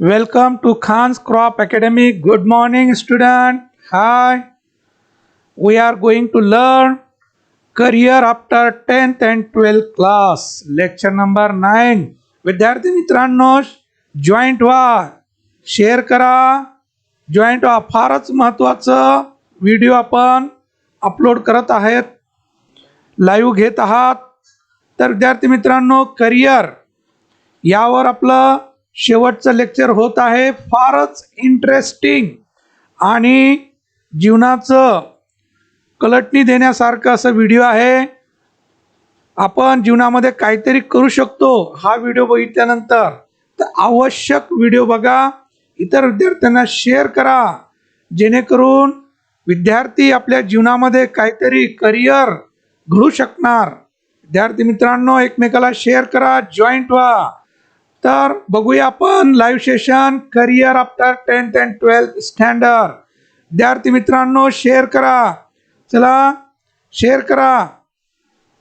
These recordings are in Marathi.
Welcome to Khan's Crop Academy. Good morning, student. Hi. We are going to learn career after 10th and 12th class. Lecture number 9. विद्यार्थी मित्रांनो, जॉईंट व्हा, शेअर करा, जॉईंट व्हा. फारच महत्त्वाचं व्हिडिओ आपण अपलोड करत आहेत, लाईव्ह घेत आहात. तर विद्यार्थी मित्रांनो, करिअर यावर आपलं शेवटचं लेक्चर होत आहे. फारच इंटरेस्टिंग आणि जीवनाचं कलटणी देण्यासारखं असं व्हिडिओ आहे. आपण जीवनामध्ये काहीतरी करू शकतो हा व्हिडिओ बघितल्यानंतर. तर आवश्यक व्हिडिओ बघा, इतर विद्यार्थ्यांना शेअर करा, जेणेकरून विद्यार्थी आपल्या जीवनामध्ये काहीतरी करिअर घडू शकणार. विद्यार्थी मित्रांनो, एकमेकाला शेअर करा, जॉईंट व्हा. तर बघूया आपण live session career after 10th and 12th standard. विद्यार्थी मित्रांनो, शेअर करा, चला शेअर करा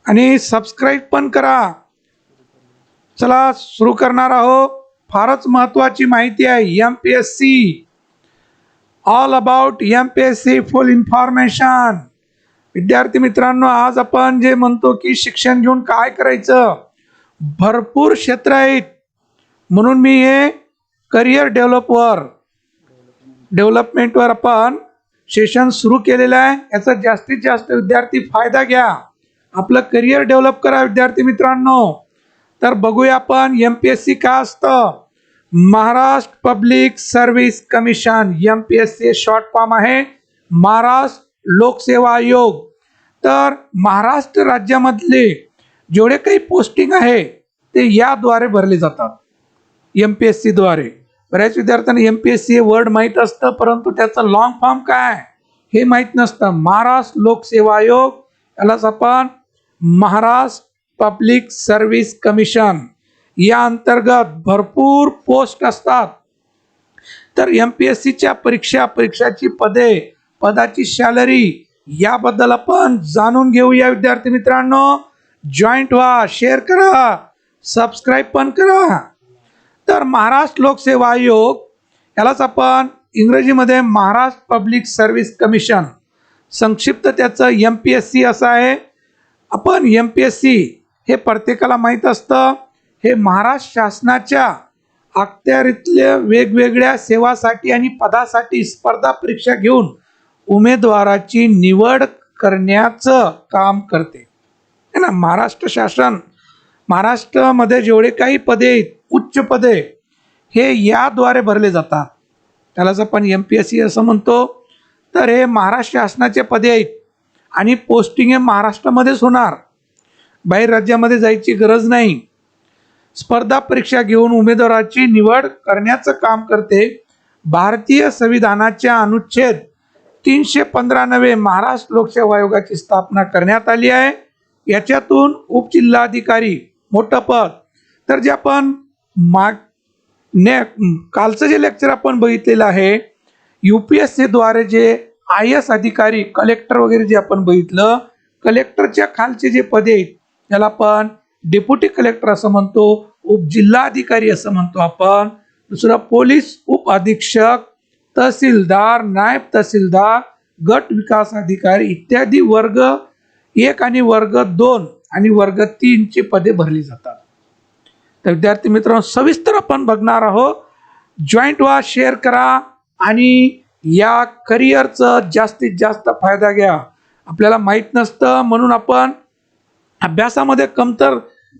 आणि सबस्क्राईब पण करा. चला सुरू करणार आहोत. फारच महत्त्वाची माहिती आहे. MPSC, all about MPSC, full information. विद्यार्थी मित्रांनो, आज आपण जे म्हणतो की शिक्षण घेऊन काय करायचं, भरपूर क्षेत्र आहेत. म्हणून मी हे करिअर डेव्हलपमेंटवर आपण सेशन सुरू केलेलं आहे. याचा जास्तीत जास्त विद्यार्थी फायदा घ्या, आपलं करिअर डेव्हलप करा. विद्यार्थी मित्रांनो, तर बघूया आपण MPSC काय असतं. Maharashtra public service commission, MPSC short form आहे, महाराष्ट्र लोकसेवा आयोग. तर महाराष्ट्र राज्यामधले जेवढे काही पोस्टिंग आहे ते याद्वारे भरले जातात, MPSC द्वारे. बऱ्याच विद्यार्थ्यांना MPSC हे वर्ड माहीत असतं, परंतु त्याचं लॉंग फॉर्म काय हे माहीत नसतं. महाराष्ट्र लोकसेवा आयोग, यालाच आपण महाराष्ट्र पब्लिक सर्व्हिस कमिशन. या अंतर्गत भरपूर पोस्ट असतात. तर MPSCच्या परीक्षाची पदे, पदाची सॅलरी याबद्दल आपण जाणून घेऊया. विद्यार्थी मित्रांनो, जॉईंट व्हा, शेअर करा, सबस्क्राईब पण करा. तर महाराष्ट्र लोकसेवा आयोग, यालाच आपण इंग्रजीमध्ये महाराष्ट्र पब्लिक सर्व्हिस कमिशन, संक्षिप्त त्याचं MPSC असं आहे. आपण MPSC हे प्रत्येकाला माहीत असतं. हे महाराष्ट्र शासनाच्या अखत्यारीतल्या वेगवेगळ्या सेवासाठी आणि पदासाठी स्पर्धा परीक्षा घेऊन उमेदवाराची निवड करण्याचं काम करते, है ना. महाराष्ट्र शासन, महाराष्ट्रामध्ये जेवढे काही पदे आहेत, उच्च पदे, हे याद्वारे भरले जातात. त्यालाच आपण MPSC असं म्हणतो. तर हे महाराष्ट्र शासनाचे पदे आहेत आणि पोस्टिंग हे महाराष्ट्रामध्येच होणार, बाहेर राज्यामध्ये जायची गरज नाही. स्पर्धा परीक्षा घेऊन उमेदवाराची निवड करण्याचं काम करते. भारतीय संविधानाच्या अनुच्छेद 315 नवे महाराष्ट्र लोकसेवा आयोगाची स्थापना करण्यात आली आहे. याच्यातून उपजिल्हाधिकारी मोठं पद. तर जे आपण कालचं जे लेक्चर आपण बघितलेलं आहे, UPSC द्वारे जे IAS अधिकारी, कलेक्टर वगैरे जे आपण बघितलं, कलेक्टरच्या खालचे जे पदे आहेत त्याला आपण डेप्युटी कलेक्टर असं म्हणतो, उपजिल्हाधिकारी असं म्हणतो आपण. दुसरं पोलीस उप अधीक्षक, तहसीलदार, नायब तहसीलदार, गट विकास अधिकारी इत्यादी वर्ग 1 आणि वर्ग 2 आणि वर्ग 3 ची पदे भरली जातात. तर विद्यार्थी मित्रांनो, सविस्तर आपण बघणार आहोत. जॉईंट व्हा, शेअर करा आणि या करिअरचा जास्तीत जास्त फायदा घ्या. आपल्याला माहीत नसतं म्हणून आपण अभ्यासामध्ये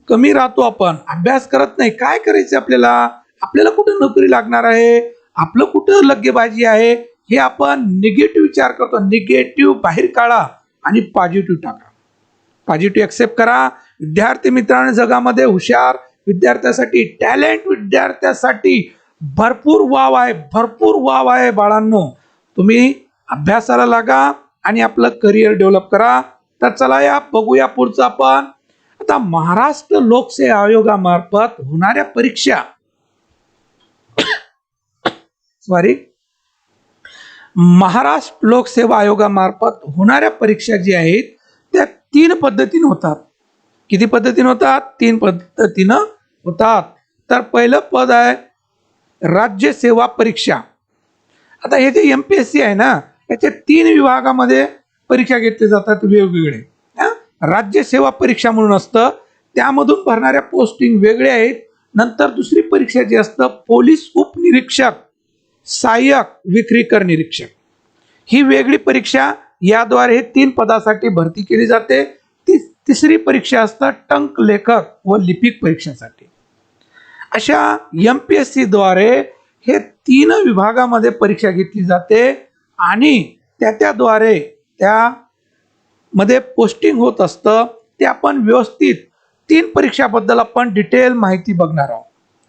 कमी राहतो. आपण अभ्यास करत नाही. काय करायचं आपल्याला कुठं नोकरी लागणार आहे, आपलं कुठं लगेबाजी आहे, हे आपण निगेटिव्ह विचार करतो. निगेटिव्ह बाहेर काढा आणि पॉझिटिव्ह टाका. पॉझिटिव्ह ॲक्सेप्ट करा. विद्यार्थी मित्रांनो, जगामध्ये हुशार विद्यार्थ्यासाठी, टॅलेंट विद्यार्थ्यासाठी भरपूर वाव आहे बाळांनो. तुम्ही अभ्यासाला लागा आणि आपलं करिअर डेव्हलप करा. तर चला या बघूया पुढचं आपण. आता महाराष्ट्र लोकसेवा आयोगामार्फत होणाऱ्या परीक्षा महाराष्ट्र लोकसेवा आयोगामार्फत होणाऱ्या परीक्षा जी आहेत त्या 3 पद्धतीने होतात. किती पद्धतीने होतात? 3 पद्धतीनं होतात. तर पहिलं पद आहे राज्य सेवा परीक्षा. आता हे जे MPSC आहे ना, याच्या 3 विभागामध्ये परीक्षा घेतली जातात वेगवेगळे. राज्य सेवा परीक्षा म्हणून असतं, त्यामधून भरणाऱ्या पोस्टिंग वेगळ्या आहेत. नंतर दुसरी परीक्षा जी असतं पोलीस उपनिरीक्षक, सहाय्यक विक्रीकर निरीक्षक, ही वेगळी परीक्षा. याद्वारे 3 पदासाठी भरती केली जाते. तिसरी परीक्षा असतं टंक लेखक व लिपिक परीक्षेसाठी. अशा MPSC द्वारे हे 3 विभागामध्ये परीक्षा घेतली जाते आणि त्याद्वारे त्यामध्ये पोस्टिंग होत असतं. ते आपण व्यवस्थित 3 परीक्षाबद्दल आपण डिटेल माहिती बघणार आहोत.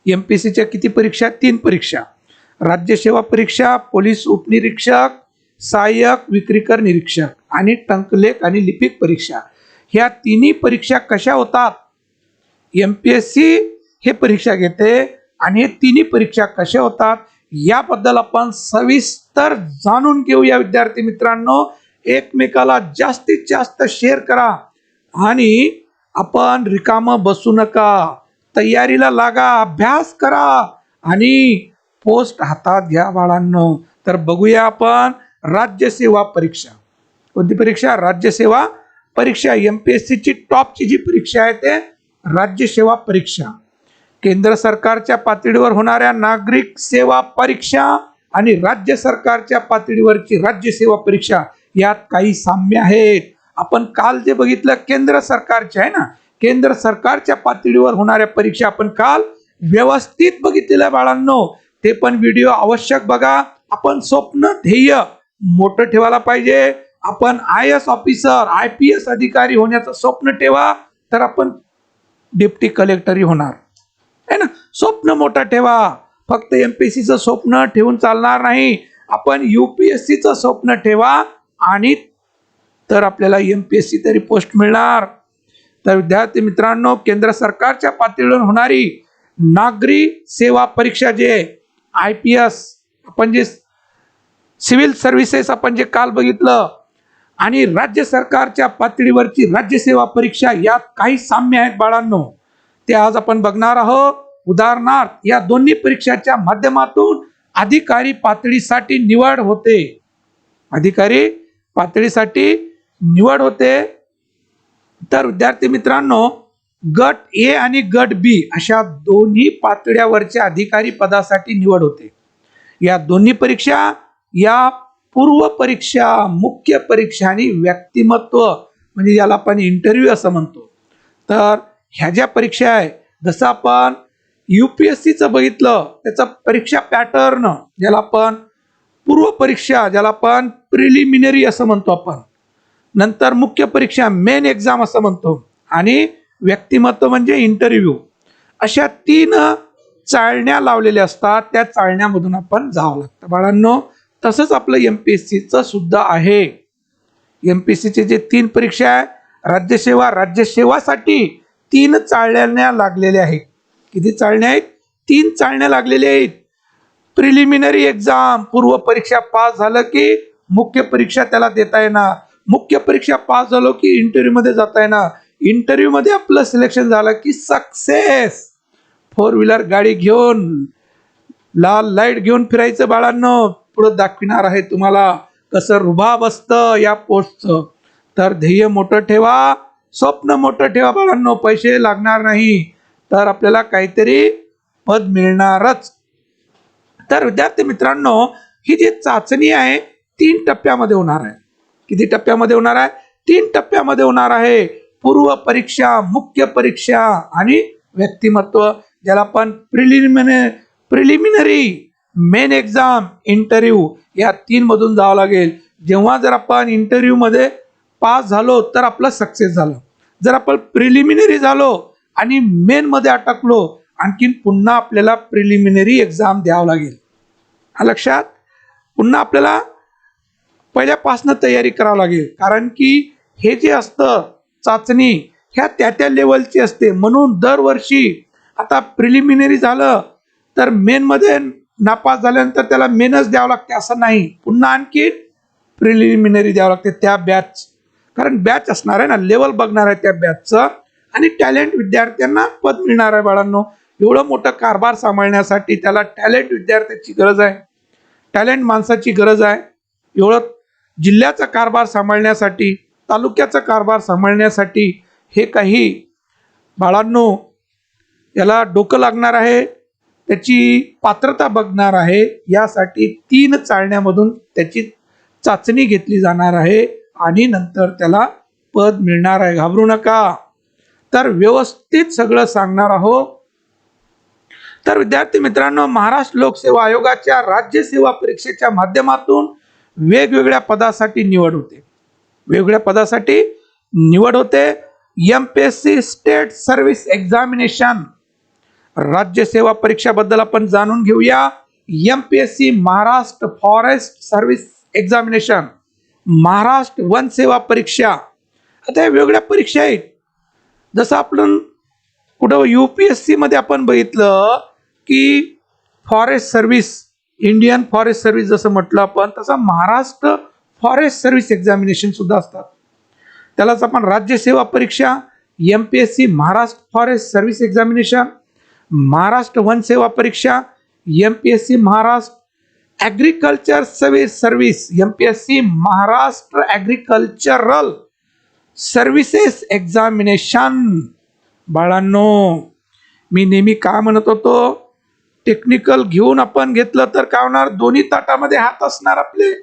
MPSCच्या किती परीक्षा? 3 परीक्षा. राज्य सेवा परीक्षा, पोलीस उपनिरीक्षक, सहाय्यक विक्रीकर निरीक्षक आणि टंकलेख आणि लिपिक परीक्षा. ह्या 3 परीक्षा कशा होतात? MPSC हे परीक्षा घेते आणि हे 3 परीक्षा कशा होतात याबद्दल आपण सविस्तर जाणून घेऊया विद्यार्थी मित्रांनो. एकमेकाला जास्तीत जास्त शेअर करा आणि आपण रिकामं बसू नका, तयारीला लागा, अभ्यास करा आणि पोस्ट हातात घ्या बाळांनो. तर बघूया आपण राज्य सेवा परीक्षा. कोणती परीक्षा? राज्य सेवा परीक्षा. MPSCची टॉपची जी परीक्षा आहे ते राज्य सेवा परीक्षा. केंद्र सरकारच्या पातळीवर होणाऱ्या नागरिक सेवा परीक्षा आणि राज्य सरकारच्या पातळीवरची राज्य सेवा परीक्षा यात काही साम्य आहेत. आपण काल जे बघितलं केंद्र सरकारचे आहे ना, केंद्र सरकारच्या पातळीवर होणाऱ्या परीक्षा आपण काल व्यवस्थित बघितलेल्या बाळांनो. ते पण व्हिडिओ आवश्यक बघा. आपण स्वप्न ध्येय मोठं ठेवायला पाहिजे. आपण IAS ऑफिसर, IPS अधिकारी होण्याचं स्वप्न ठेवा तर आपण डेप्टी कलेक्टरही होणार आहे ना. स्वप्न मोठं ठेवा. फक्त MPSCचं स्वप्न ठेवून चालणार नाही. आपण UPSCचं स्वप्न ठेवा आणि तर आपल्याला MPSC तरी पोस्ट मिळणार. तर विद्यार्थी मित्रांनो, केंद्र सरकारच्या पातळीवर होणारी नागरी सेवा परीक्षा जे IPS, आपण जे सिव्हिल सर्व्हिसेस आपण जे काल बघितलं, आणि राज्य सरकारच्या पातळीवरची राज्य सेवा परीक्षा यात काही साम्य आहेत बाळांनो. ते आज आपण बघणार आहोत. उदाहरणार्थ, या दोन्ही परीक्षाच्या माध्यमातून अधिकारी पातळीसाठी निवड होते. अधिकारी पातळीसाठी निवड होते. तर विद्यार्थी मित्रांनो, गट A आणि गट B अशा दोन्ही पातळ्यावरच्या अधिकारी पदासाठी निवड होते. या दोन्ही परीक्षा, या पूर्व परीक्षा, मुख्य परीक्षा आणि व्यक्तिमत्व म्हणजे याला आपण इंटरव्ह्यू असं म्हणतो. तर ह्या ज्या परीक्षा आहे, जसं आपण UPSCचं बघितलं, त्याचा परीक्षा पॅटर्न ज्याला आपण पूर्व परीक्षा, ज्याला आपण प्रिलिमिनरी असं म्हणतो आपण, नंतर मुख्य परीक्षा मेन एक्झाम असं म्हणतो, आणि व्यक्तिमत्व म्हणजे इंटरव्ह्यू, अशा 3 चाळण्या लावलेल्या असतात. त्या चाळण्यामधून आपण जावं लागतं बाळांनो. तसंच आपलं MPSCचं सुद्धा आहे. MPSCचे जे 3 परीक्षा आहे, राज्यसेवा, राज्यसेवासाठी 3 चाळण्या लागलेल्या आहेत. किती चाळण्या आहेत? 3 चाळण्या लागलेल्या आहेत. प्रिलिमिनरी एक्झाम, पूर्व परीक्षा पास झालं की मुख्य परीक्षा त्याला देता येणार. मुख्य परीक्षा पास झालो की इंटरव्ह्यू मध्ये जाता येणार. इंटरव्ह्यू मध्ये आपलं सिलेक्शन झालं की सक्सेस. 4 व्हीलर गाडी घेऊन, लाल लाईट घेऊन फिरायचं बाळांनो. पुढे दाखविणार आहे तुम्हाला कसं रुबाब असतं या पोस्टचं. तर ध्येय मोठं ठेवा, स्वप्न मोठं ठेवा बाळांनो. पैसे लागणार नाही तर आपल्याला काहीतरी पद मिळणारच. तर विद्यार्थी मित्रांनो, ही जी चाचणी आहे 3 टप्प्यामध्ये होणार आहे. किती टप्प्यामध्ये होणार आहे? 3 टप्प्यामध्ये होणार आहे. पूर्व परीक्षा, मुख्य परीक्षा आणि व्यक्तिमत्व, ज्याला आपण प्रिलिमिनरी, मेन एक्झाम, इंटरव्ह्यू, या 3 मधून जावं लागेल. जेव्हा जर आपण इंटरव्ह्यू मध्ये पास झालो तर आपलं सक्सेस झालं. जर आपण प्रिलिमिनरी झालो आणि मेन मध्ये अटकलो, आणखीन पुन्हा आपल्याला प्रिलिमिनरी एक्झाम द्यावं लागेल. लक्षात, पुन्हा आपल्याला पहिल्यापासून तयारी करावी लागेल. कारण की हे जे असतं चाचणी, ह्या त्या लेवलची असते. म्हणून दरवर्षी आता प्रिलिमिनरी झालं तर मेन मध्ये नापास झाल्यानंतर त्याला मेनच द्यावं लागते असं नाही. पुन्हा आणखी प्रिलिमिनरी द्यावं लागते त्या बॅच, कारण बॅच असणार आहे ना, लेवल बघणार आहे त्या बॅचचं, आणि टॅलेंट विद्यार्थ्यांना पद मिळणार आहे बाळांनो. एवढं मोठं कारभार सांभाळण्यासाठी त्याला टॅलेंट विद्यार्थ्याची गरज आहे, टॅलेंट माणसाची गरज आहे. एवढं जिल्ह्याचा कारभार सांभाळण्यासाठी, तालुक्याचा कारभार सांभाळण्यासाठी हे काही बाळांनो याला डोकं लागणार आहे, त्याची पात्रता बघणार आहे. यासाठी 3 चाळण्यामधून त्याची चाचणी घेतली जाणार आहे आणि नंतर त्याला पद मिळणार आहे. घाबरू नका. तर व्यवस्थित सगळं सांगणार आहोत. तर विद्यार्थी मित्रांनो, महाराष्ट्र लोकसेवा आयोगाच्या राज्य सेवा परीक्षेच्या माध्यमातून वेगवेगळ्या पदासाठी निवड होते. वेगवेगळ्या पदासाठी निवड होते. MPSC स्टेट सर्व्हिस एक्झामिनेशन राज्य सेवा परीक्षाबद्दल आपण जाणून घेऊया. MPSC Maharashtra forest service examination, Maharashtra one सेवा परीक्षा. आता या वेगळ्या परीक्षा आहेत. जसं आपण कुठं UPSC मध्ये आपण बघितलं की forest service, Indian forest service जसं म्हटलं आपण, तसं महाराष्ट्र फॉरेस्ट सर्व्हिस एक्झामिनेशन सुद्धा असतात. त्यालाच आपण राज्य सेवा परीक्षा, MPSC Maharashtra forest service examination, Maharashtra one सेवा परीक्षा, MPSC Maharashtra agriculture service, MPSC Maharashtra agricultural services examination. बाळांनो, मी नेहमी काय म्हणत होतो, टेक्निकल घेऊन आपण घेतलं तर काय होणार, दोन्ही ताटामध्ये हात असणार आपले.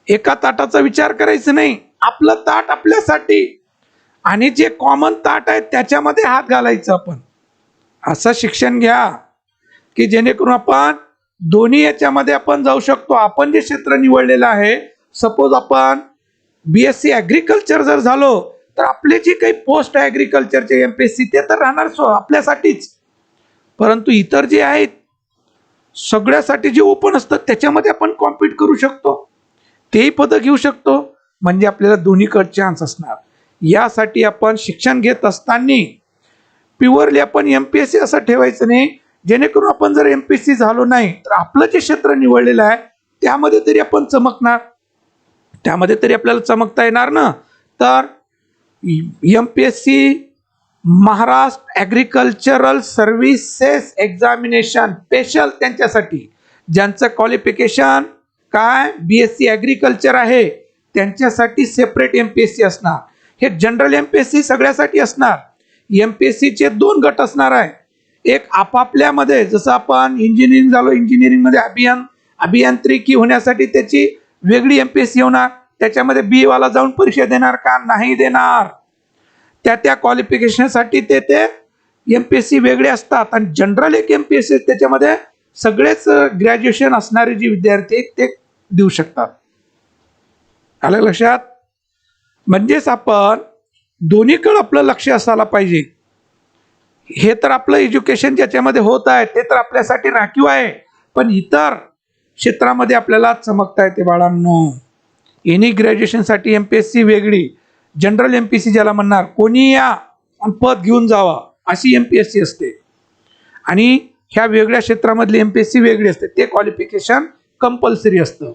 एका ताटाचा विचार करायचा नाही, आपलं ताट आपल्यासाठी आणि जे कॉमन ताट आहे त्याच्यामध्ये हात घालायचं आपण. असं शिक्षण घ्या की जेणेकरून आपण दोन्ही याच्यामध्ये आपण जाऊ शकतो. आपण जे क्षेत्र निवडलेलं आहे, सपोज आपण BSc ॲग्रिकल्चर जर झालो तर आपले जे काही पोस्ट आहे ॲग्रिकल्चरचे MPSC ते तर राहणार आपल्यासाठीच, परंतु इतर जे आहेत सगळ्यासाठी जे ओपन असतं त्याच्यामध्ये आपण कॉम्पीट करू शकतो, तेही पदं घेऊ शकतो. म्हणजे आपल्याला दोन्हीकडे चान्स असणार. यासाठी आपण शिक्षण घेत असताना प्युअरली आपण MPSC असं ठेवायचं नाही, जेणेकरून आपण जर MPSC झालो नाही तर आपलं जे क्षेत्र निवडलेलं आहे त्यामध्ये तरी आपण चमकणार, त्यामध्ये तरी आपल्याला चमकता येणार ना. तर MPSC Maharashtra agricultural services examination special त्यांच्यासाठी, ज्यांचं क्वालिफिकेशन काय BSc ॲग्रिकल्चर आहे त्यांच्यासाठी सेपरेट MPSC असणार. हे जनरल MPSC सगळ्यासाठी असणार. MPSCचे 2 गट असणार आहे. एक आपापल्यामध्ये, जसं आपण इंजिनिअरिंग झालो, इंजिनिअरिंगमध्ये अभियांत्रिकी होण्यासाठी त्याची वेगळी MPSC होणार. त्याच्यामध्ये BA वाला जाऊन परीक्षा देणार का, नाही देणार. त्या क्वालिफिकेशनसाठी ते MPSC वेगळे असतात. आणि जनरल एक MPSC त्याच्यामध्ये सगळेच ग्रॅज्युएशन असणारे जे विद्यार्थी ते देऊ शकतात. आलं लक्षात? म्हणजेच आपण दोन्हीकडे आपलं लक्ष असायला पाहिजे. हे तर आपलं एज्युकेशन ज्याच्यामध्ये होत आहे ते तर आपल्यासाठी राखीव आहे, पण इतर क्षेत्रामध्ये आपल्याला चमकता येते बाळांनो. एनी ग्रॅज्युएशनसाठी MPSC वेगळी, जनरल MPSC ज्याला म्हणणार, कोणी या आणि पद घेऊन जावा अशी MPSC असते. आणि ह्या वेगळ्या क्षेत्रामधली MPSC वेगळी असते, ते क्वालिफिकेशन कंपल्सरी असतं.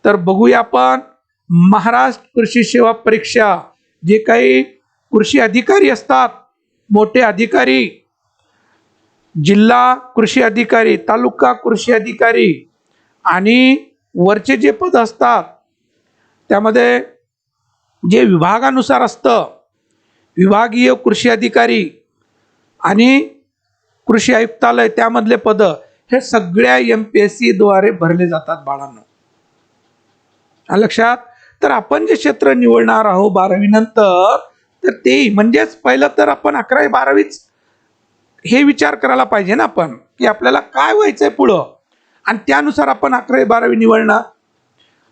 तर बघूया आपण महाराष्ट्र कृषी सेवा परीक्षा. जे काही कृषी अधिकारी असतात, मोठे अधिकारी, जिल्हा कृषी अधिकारी, तालुका कृषी अधिकारी आणि वरचे जे पद असतात त्यामध्ये जे विभागानुसार असतं, विभागीय कृषी अधिकारी आणि कृषी आयुक्तालय त्यामधले पद, हे सगळ्या MPSC द्वारे भरले जातात बाळांनो. लक्षात? तर आपण जे क्षेत्र निवडणार आहोत 12वी नंतर, तर ते म्हणजेच पहिलं तर आपण 11वी 12वीच हे विचार करायला पाहिजे ना आपण, की आपल्याला काय व्हायचंय पुढं, आणि त्यानुसार आपण 11वी 12वी निवडणार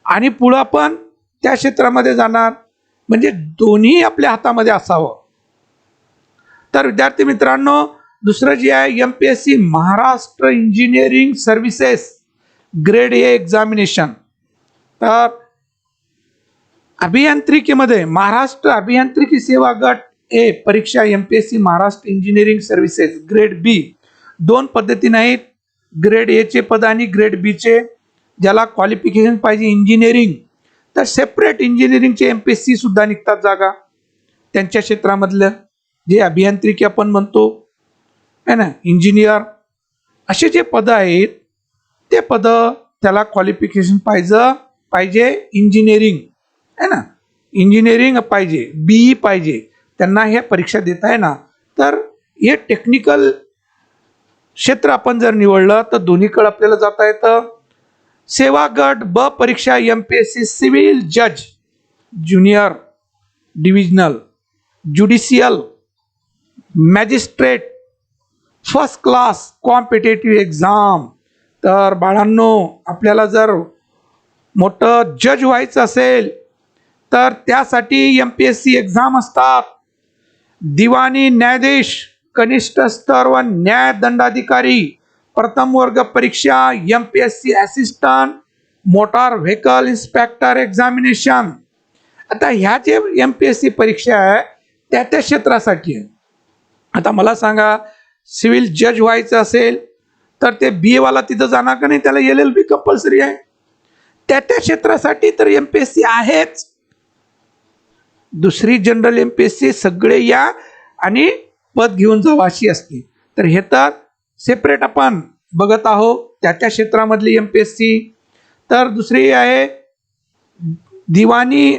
आणि पुढं आपण त्या क्षेत्रामध्ये जाणार. म्हणजे दोन्ही आपल्या हातामध्ये असावं. तर विद्यार्थी मित्रांनो, दुसरं जे आहे MPSC Maharashtra engineering services grade A examination. तर अभियांत्रिकीमध्ये महाराष्ट्र अभियांत्रिकी सेवा गट A परीक्षा MPSC Maharashtra engineering services grade B 2 पद्धतीने आहेत. ग्रेड A चे पद आणि ग्रेड B चे. ज्याला क्वालिफिकेशन पाहिजे इंजिनिअरिंग, तर सेपरेट इंजिनिअरिंगचे MPSC सुद्धा निघतात जागा त्यांच्या क्षेत्रामधलं, जे अभियांत्रिकी आपण म्हणतो. है ना, इंजिनियर, असे जे पद आहेत ते पद त्याला क्वालिफिकेशन पाहिजे इंजिनिअरिंग, है ना, इंजिनिअरिंग पाहिजे, बीई पाहिजे, त्यांना ह्या परीक्षा देता ना. तर हे टेक्निकल क्षेत्र आपण जर निवडलं तर दोन्हीकडे आपल्याला जाता येतं. सेवा गट ब परीक्षा MPSC सिव्हिल जज, junior divisional, judicial, magistrate, first class competitive exam. तर बाळांनो, आपल्याला जर मोठं जज व्हायचं असेल तर त्यासाठी MPSC एक्झाम असतात. दिवाणी न्यायाधीश कनिष्ठ स्तर व न्याय दंडाधिकारी प्रथम वर्ग परीक्षा MPSC assistant motor vehicle inspector examination. आता ह्या जे MPSC परीक्षा आहे त्या क्षेत्रासाठी आहे. आता मला सांगा, सिव्हिल जज व्हायचं असेल तर ते BA वाला तिथं जाणार का नाही, त्याला LLB कंपल्सरी आहे. त्या क्षेत्रासाठी तर MPSC आहेच. दुसरी जनरल MPSC सगळे या आणि पद घेऊन जावं अशी असते. तर हे तर सेपरेट आपण बघत आहोत त्या क्षेत्रामधली MPSC. तर दुसरी आहे दिवाणी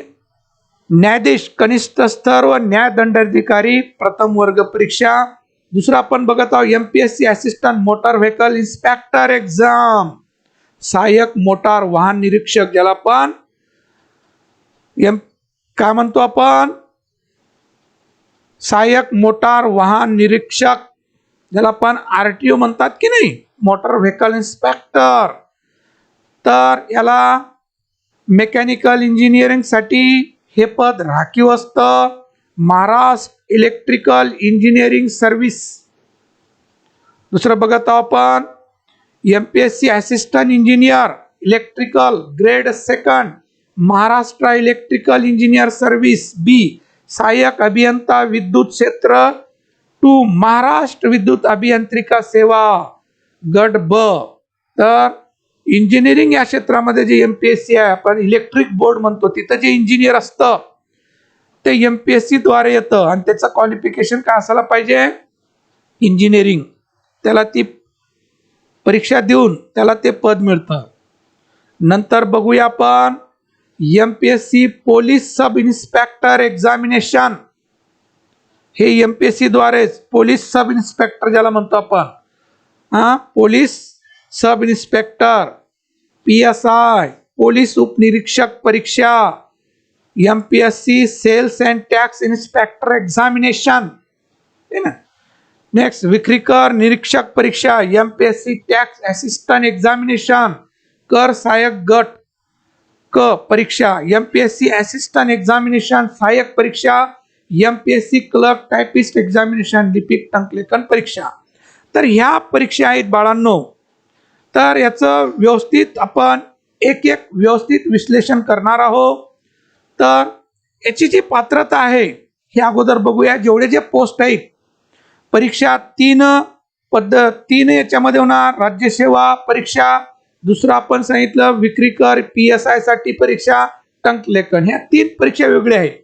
न्यायाधीश कनिष्ठ स्तर व न्याय दंडाधिकारी प्रथम वर्ग परीक्षा. दुसरा आपण बघत आहोत MPSC assistant motor vehicle inspector exam, सहाय्यक मोटार वाहन निरीक्षक, ज्याला आपण काय म्हणतो आपण, सहाय्यक मोटार वाहन निरीक्षक, ज्याला आपण RTO म्हणतात की नाही, मोटार व्हेकल इन्स्पेक्टर. तर याला मेकॅनिकल इंजिनिअरिंग साठी हे पद राखीव असतं. Maharashtra electrical engineering service. दुसरं बघत आहोत आपण MPSC assistant engineer electrical grade second Maharashtra electrical engineer service B, सहाय्यक अभियंता विद्युत क्षेत्र 2 महाराष्ट्र विद्युत अभियांत्रिका सेवा गट ब. तर इंजिनिअरिंग या क्षेत्रामध्ये जे MPSC आहे, आपण इलेक्ट्रिक बोर्ड म्हणतो, तिथं जे इंजिनियर असतं ते MPSC द्वारे येतं आणि त्याचं क्वालिफिकेशन काय असायला पाहिजे, इंजिनिअरिंग. त्याला ती परीक्षा देऊन त्याला ते पद मिळतं. नंतर बघूया आपण MPSC police sub inspector examination. हे MPSC द्वारेच पोलीस सब इन्स्पेक्टर ज्याला म्हणतो आपण, police sub inspector PSI police उपनिरीक्षक परीक्षा MPSC sales and tax inspector examination. Next विक्रीकर निरीक्षक परीक्षा MPSC टॅक्स असिस्टंट एक्झामिनेशन. कर सहाय्यक गट क परीक्षा MPSC असिस्टंट एक्झामिनेशन सहाय्यक परीक्षा MPSC क्लर्क टायपिस्ट एक्झामिनेशन लिपिक टंकलेखन परीक्षा. तर ह्या परीक्षा आहेत बाळांनो. तर याचं व्यवस्थित आपण एक एक व्यवस्थित विश्लेषण करणार आहोत. तर याची जी पात्रता आहे हे अगोदर बघूया. जेवढे जे पोस्ट आहेत परीक्षा तीन याच्यामध्ये होणार. राज्यसेवा परीक्षा, दुसरं आपण सांगितलं विक्रीकर PSI साठी परीक्षा, टंकलेखन, ह्या 3 परीक्षा वेगळ्या आहेत.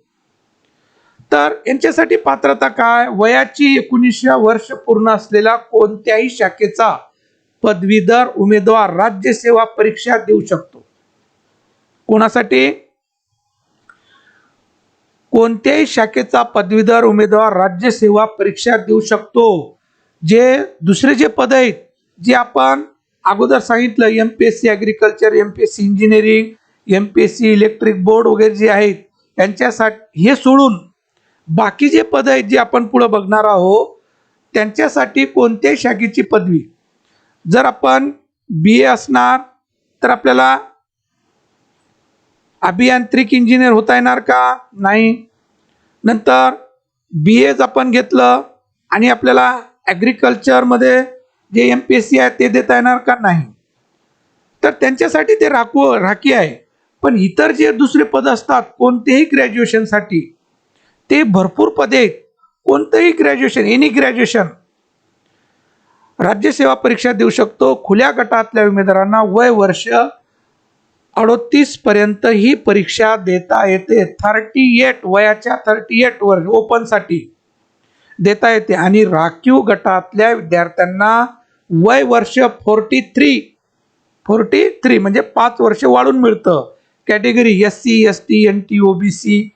तर यांच्यासाठी पात्रता काय, वयाची 19 वर्ष पूर्ण असलेला कोणत्याही शाखेचा पदवीधर उमेदवार राज्यसेवा परीक्षा देऊ शकतो. कोणासाठी, कोणत्याही शाखेचा पदवीधर उमेदवार राज्यसेवा परीक्षा देऊ शकतो. जे दुसरे जे पद आहेत जे आपण अगोदर सांगितलं MPSC agriculture, MPSC engineering, MPSC electric board वगैरे जे आहेत त्यांच्यासाठी, हे सोडून बाकी जे पद आहेत जे आपण पुढे बघणार आहोत त्यांच्यासाठी कोणत्याही शाखेची पदवी, जर आपण BA असणार तर आपल्याला अभियांत्रिक इंजिनियर होता येणार का, नाही. नंतर BA आपण घेतलं आणि आपल्याला ॲग्रिकल्चरमध्ये जे MPSC आहे ते देता येणार का, नाही. तर त्यांच्यासाठी ते राखी आहे. पण इतर जे दुसरे पद असतात कोणतेही ग्रॅज्युएशनसाठी, ते भरपूर पदे आहेत. कोणतंही ग्रॅज्युएशन, एनी ग्रॅज्युएशन राज्यसेवा परीक्षा देऊ शकतो. खुल्या गटातल्या उमेदवारांना वय वर्ष 38 पर्यंत ही परीक्षा देता येते. 38 वयाच्या 38 वर्ष ओपनसाठी. देता येते आणि राखीव गटातल्या विद्यार्थ्यांना वय वर्ष 43 म्हणजे 5 वर्ष वाढून मिळतं. Category SC ST NT OBC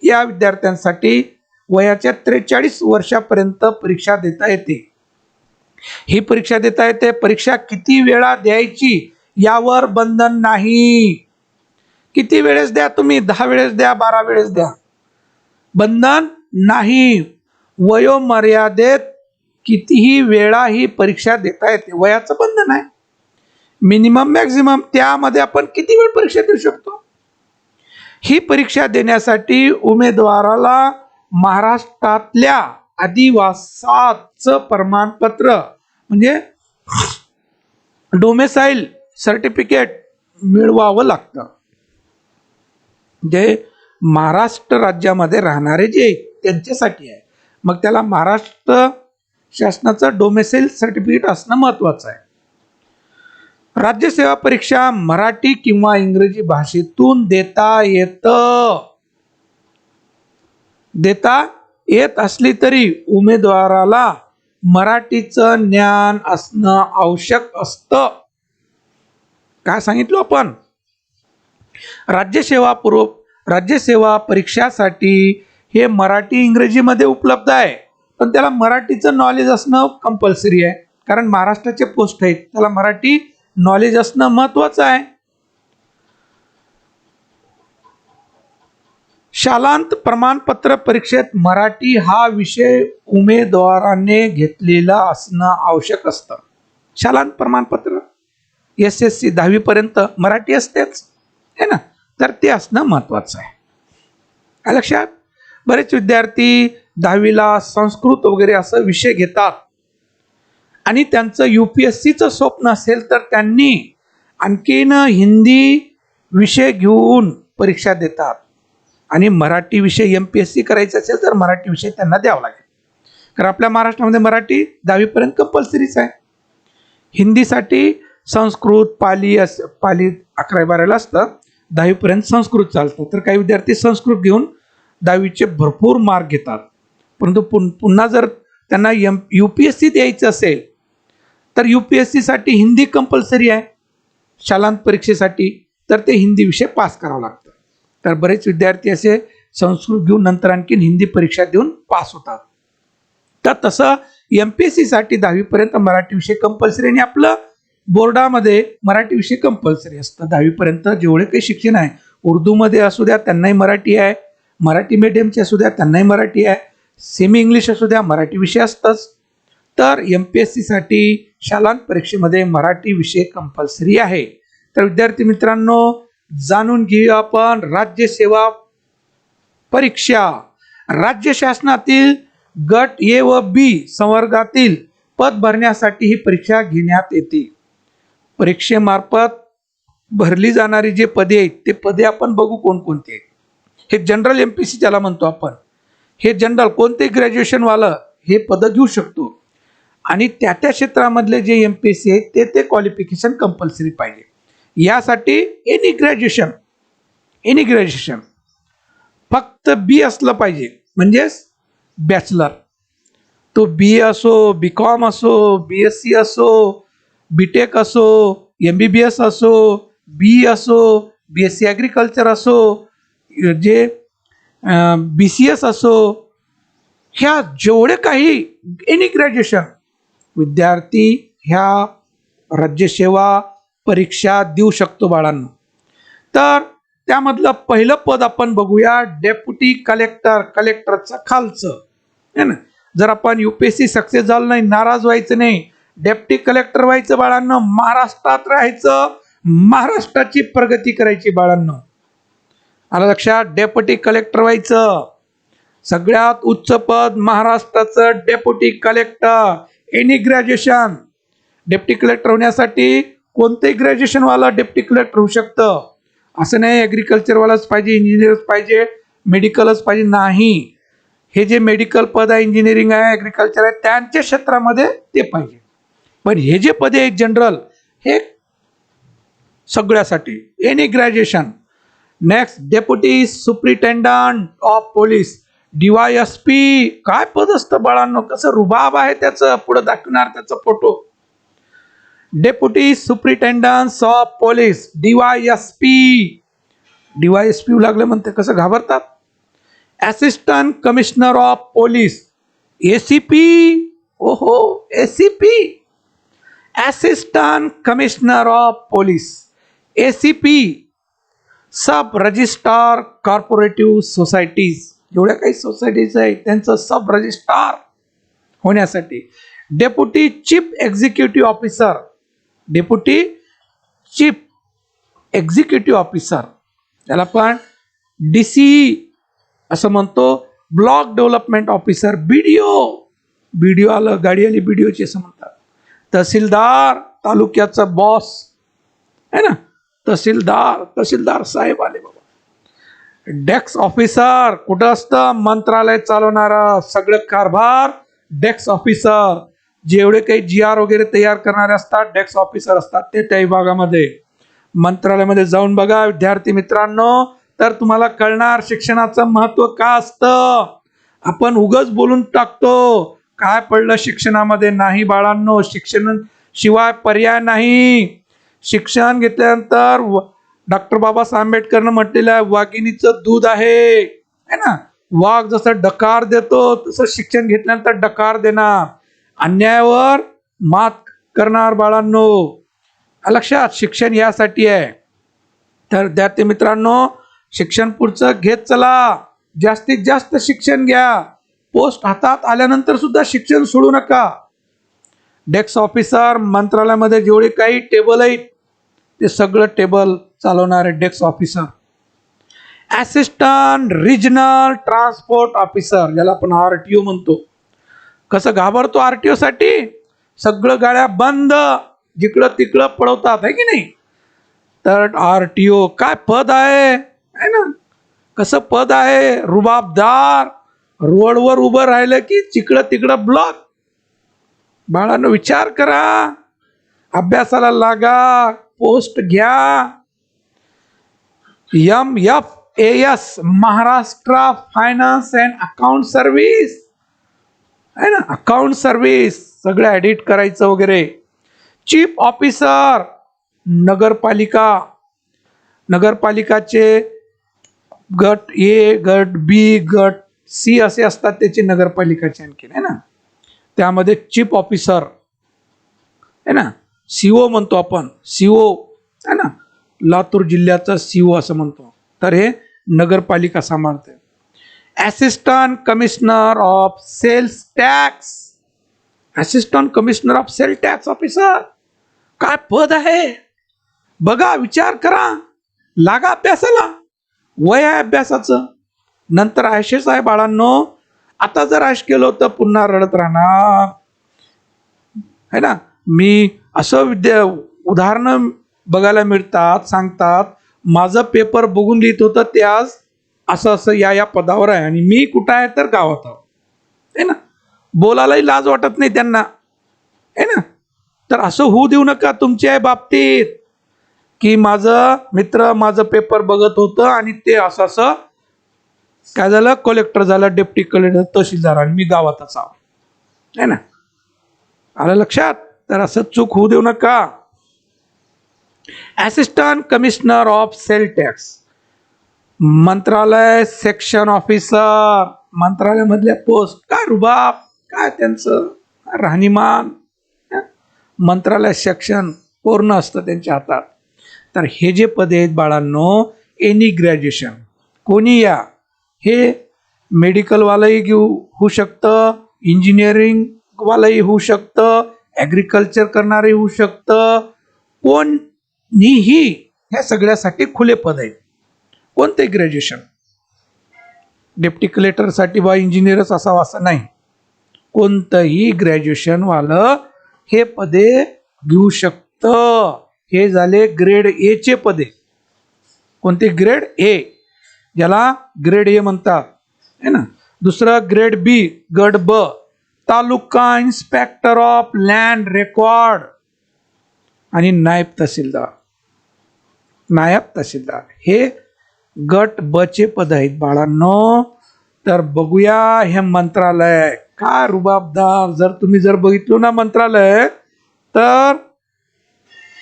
या विद्यार्थ्यांसाठी वयाच्या 43 वर्षापर्यंत परीक्षा देता येते. ही परीक्षा देता येते. परीक्षा किती वेळा द्यायची यावर बंधन नाही. किती वेळेस द्या तुम्ही, 10 वेळेस द्या, 12 वेळेस द्या, बंधन नाही. वयोमर्यादेत कितीही वेळा ही परीक्षा देता येते. वयाचं बंधन आहे. मिनिमम मॅक्झिमम त्यामध्ये आपण किती वेळ परीक्षा देऊ शकतो. ही परीक्षा देण्यासाठी उमेदवाराला महाराष्ट्रातल्या अधिवासाचं प्रमाणपत्र म्हणजे डोमेसाईल सर्टिफिकेट मिळवावं लागतं. जे महाराष्ट्र राज्यामध्ये राहणारे जे त्यांच्यासाठी आहे. मग त्याला महाराष्ट्र शासनाचं डोमेसाईल सर्टिफिकेट असणं महत्वाचं आहे. राज्यसेवा परीक्षा मराठी किंवा इंग्रजी भाषेतून देता येत असली तरी उमेदवाराला मराठीचं ज्ञान असणं आवश्यक असतं. काय सांगितलं आपण, राज्यसेवा परीक्षासाठी हे मराठी इंग्रजीमध्ये उपलब्ध आहे, पण त्याला मराठीचं नॉलेज असणं कंपल्सरी आहे. कारण महाराष्ट्राचे पोस्ट आहेत, त्याला मराठी नॉलेज असणं महत्वाचं आहे. शालांत प्रमाणपत्र परीक्षेत मराठी हा विषय उमेदवाराने घेतलेला असणं आवश्यक असतं. शालांत प्रमाणपत्र SSC 10वी पर्यंत मराठी असतेच है ना, तर ते असणं महत्वाचं आहे. लक्षात. बरेच विद्यार्थी 10वीला संस्कृत वगैरे असं विषय घेतात आणि त्यांचं UPSCचं स्वप्न असेल तर त्यांनी आणखीन हिंदी विषय घेऊन परीक्षा देतात आणि मराठी विषय MPSC करायचं असेल तर मराठी विषय त्यांना द्यावा लागेल. कारण आपल्या महाराष्ट्रामध्ये मराठी 10वी पर्यंत कंपल्सरीच आहे. हिंदीसाठी संस्कृत पाली 11-12 असतं, 10वी पर्यंत संस्कृत चालतं. तर काही विद्यार्थी संस्कृत घेऊन 10वीचे भरपूर मार्क घेतात. परंतु पुन्हा जर त्यांना UPSC द्यायचं असेल तर UPSC साठी हिंदी कंपल्सरी आहे. शालांत परीक्षेसाठी तर ते हिंदी विषय पास करावं लागतं. तर बरेच विद्यार्थी असे संस्कृत घेऊन नंतर आणखीन हिंदी परीक्षा देऊन पास होतात. तर तसं MPSC साठी 10वी पर्यंत मराठी विषय कंपल्सरी आणि आपलं बोर्डामध्ये मराठी विषय कंपल्सरी असतं. 10वी पर्यंत जेवढे काही शिक्षण आहे, उर्दूमध्ये असू द्या त्यांनाही मराठी आहे, मराठी मीडियमचे असू द्या त्यांनाही मराठी आहे, सेमी इंग्लिश असू द्या मराठी विषय असतंच. तर MPSC साठी शालांत परीक्षेमध्ये मराठी विषय कंपल्सरी आहे. तर विद्यार्थी मित्रांनो, जाणून घेऊया आपण राज्यसेवा परीक्षा. राज्य शासनातील गट A व B संवर्गातील पद भरण्यासाठी ही परीक्षा घेण्यात येते. परीक्षेमार्फत भरली जाणारी जे पदे आहेत ते पदे आपण बघू कोणकोणती आहेत. हे जनरल MPSC ज्याला म्हणतो आपण, हे जनरल कोणते ग्रॅज्युएशन वालं हे पद घेऊ शकतो आणि त्या क्षेत्रामधले जे MPSC आहेत ते क्वालिफिकेशन कंपल्सरी पाहिजे. यासाठी एनी ग्रॅज्युएशन फक्त B असलं पाहिजे, म्हणजेच बॅचलर. तो BA असो, BCom असो, BSc असो, BTech असो, MBBS असो, BE असो, BSc ॲग्रिकल्चर असो, जे BCS असो, ह्या जेवढे काही एनी ग्रॅज्युएशन विद्यार्थी ह्या राज्यसेवा परीक्षा देऊ शकतो बाळांनो. तर त्यामधलं पहिलं पद आपण बघूया, डेप्युटी कलेक्टरचं खालचं है ना. जर आपण UPSC सक्सेस झालं नाही, नाराज व्हायचं नाही, डेप्युटी कलेक्टर व्हायचं बाळांनो. महाराष्ट्रात राहायचं, महाराष्ट्राची प्रगती करायची बाळांनो. आलं लक्षात. डेप्युटी कलेक्टर व्हायचं, सगळ्यात उच्च पद महाराष्ट्राचं deputy collector. Any graduation. Deputy collector होण्यासाठी कोणतेही ग्रॅज्युएशन वाला डेप्युटी कलेक्टर होऊ शकतं. असं नाही ॲग्रिकल्चरवालाच पाहिजे, इंजिनियरच पाहिजे, मेडिकलच पाहिजे, नाही. हे जे मेडिकल पद आहे, इंजिनिअरिंग आहे, ॲग्रिकल्चर आहे, त्यांच्या क्षेत्रामध्ये ते पाहिजे. पण हे जे पदे आहेत जनरल, हे सगळ्यासाठी any graduation. Next, deputy superintendent of police. DYSP काय पद असतं बाळांनो, कसं रुबाब आहे त्याचं, पुढे दाखवणार त्याचा फोटो. Deputy superintendents of police, DYSP. DYSP लागले म्हणते कसं घाबरतात. Assistant commissioner of police, ACP. ओहो, ACP, assistant commissioner of police, ACP. Sub registrar cooperative societies, जेवढ्या काही सोसायटीज आहेत त्यांचं सब रजिस्ट्रार होण्यासाठी. Deputy chief executive officer, deputy chief executive officer, त्याला पण DC असं म्हणतो. ब्लॉक डेव्हलपमेंट ऑफिसर, BDO आलं, गाडी आली BDOची असं म्हणतात. तहसीलदार, तालुक्याचा बॉस आहे ना, तहसीलदार साहेब आले बाबा. डेस्क ऑफिसर कुठं असतं, मंत्रालय चालवणारा सगळं कारभार डेस्क ऑफिसर. जेवढे काही GR वगैरे तयार करणारे असतात डेस्क ऑफिसर असतात ते त्या विभागामध्ये. मंत्रालयामध्ये जाऊन बघा विद्यार्थी मित्रांनो, तर तुम्हाला कळणार शिक्षणाचं महत्व का असतं. आपण उगाच बोलून टाकतो, काय पडलं शिक्षणामध्ये. नाही बाळांनो, शिक्षण शिवाय पर्याय नाही. शिक्षण घेतल्यानंतर डॉक्टर बाबासाहेब आंबेडकरनं म्हटलेलं आहे, वाघिणीचं दूध आहे ना. वाघ जसं डकार देतो तसं शिक्षण घेतल्यानंतर डकार देणार, अन्यायावर मात करणार बाळांनो. लक्षात, शिक्षण यासाठी आहे. तर विद्यार्थी मित्रांनो, शिक्षण पुढचं घेत चला, जास्तीत जास्त शिक्षण घ्या. पोस्ट हातात आल्यानंतर सुद्धा शिक्षण सोडू नका. डेस्क ऑफिसर, मंत्रालयामध्ये जेवढे काही टेबल आहेत ते सगळं टेबल चालवणारे desk officer. Assistant regional transport officer, ज्याला आपण RTO म्हणतो. कसं घाबरतो RTO साठी, सगळं गाड्या बंद, जिकडं तिकडं पळवतात आहे की नाही. तर RTO काय पद आहे ना, कसं पद आहे, रुबाबदार. रोडवर उभं राहिलं की जिकडं तिकडं ब्लॉक. बाळांनो विचार करा, अभ्यासाला लागा, पोस्ट घ्या. MFAS, Maharashtra finance and account service आहे ना, अकाउंट सर्व्हिस सगळं एडिट करायचं वगैरे. चीफ ऑफिसर, नगरपालिकाचे गट A, गट B, गट C असे असतात त्याचे नगरपालिकाचे आणखी आहे ना. त्यामध्ये चीफ ऑफिसर आहे ना, CO म्हणतो आपण, CO आहे ना, लातूर जिल्ह्याचा CO असं म्हणतो. तर हे नगरपालिका सांभाळते. Assistant commissioner of sales tax, assistant commissioner of sale tax officer काय पद आहे बघा, विचार करा, लागा अभ्यासाला. वय आहे अभ्यासाचं, नंतर आयशेच आहे बाळांनो. आता जर आश केलं तर पुन्हा रडत राहणार है ना. मी असं उदाहरणं बघायला मिळतात, सांगतात. माझं पेपर बघून लिहित होतं ते आज असं असं या पदावर आहे आणि मी कुठं आहे तर गावात आहो है ना. बोलायलाही लाज वाटत नाही त्यांना है ना. तर असं होऊ देऊ नका तुमच्या बाबतीत की माझं मित्र माझं पेपर बघत होतं आणि ते असं असं काय झालं, कलेक्टर झाला, डेप्टी कलेक्टर, तहसीलदार आणि मी गावातच आहो है ना. आलं लक्षात. तर असं चूक होऊ देऊ नका. Assistant commissioner of sale tax, मंत्रालय सेक्शन ऑफिसर, मंत्रालयामधल्या पोस्ट. काय रुबाब, काय त्यांचं राहणीमान. मंत्रालय सेक्शन पूर्ण असतं त्यांच्या हातात. तर हे जे पदे आहेत बाळांनो, एनी ग्रॅज्युएशन कोणी या, हे मेडिकलवालाही होऊ शकतं, इंजिनिअरिंगवालाही होऊ शकतं, ॲग्रिकल्चर करणारे होऊ शकतं, कोणीही. ह्या सगळ्यासाठी खुले पद आहेत. कोणते ग्रॅज्युएशन, डेप्टी कलेक्टरसाठी बा इंजिनियरच असावं असं नाही, कोणतंही ग्रॅज्युएशनवालं हे पदे घेऊ शकतं. हे झाले ग्रेड A चे पदे. कोणते, ग्रेड A, ज्याला ग्रेड A म्हणतात है ना. दुसरं ग्रेड B, गट B, taluka inspector of land record आणि नायब तहसीलदार हे गट B चे पद आहेत बाळांनो. तर बघूया हे मंत्रालय काय रुबाबदार. जर बघितलं ना मंत्रालय, तर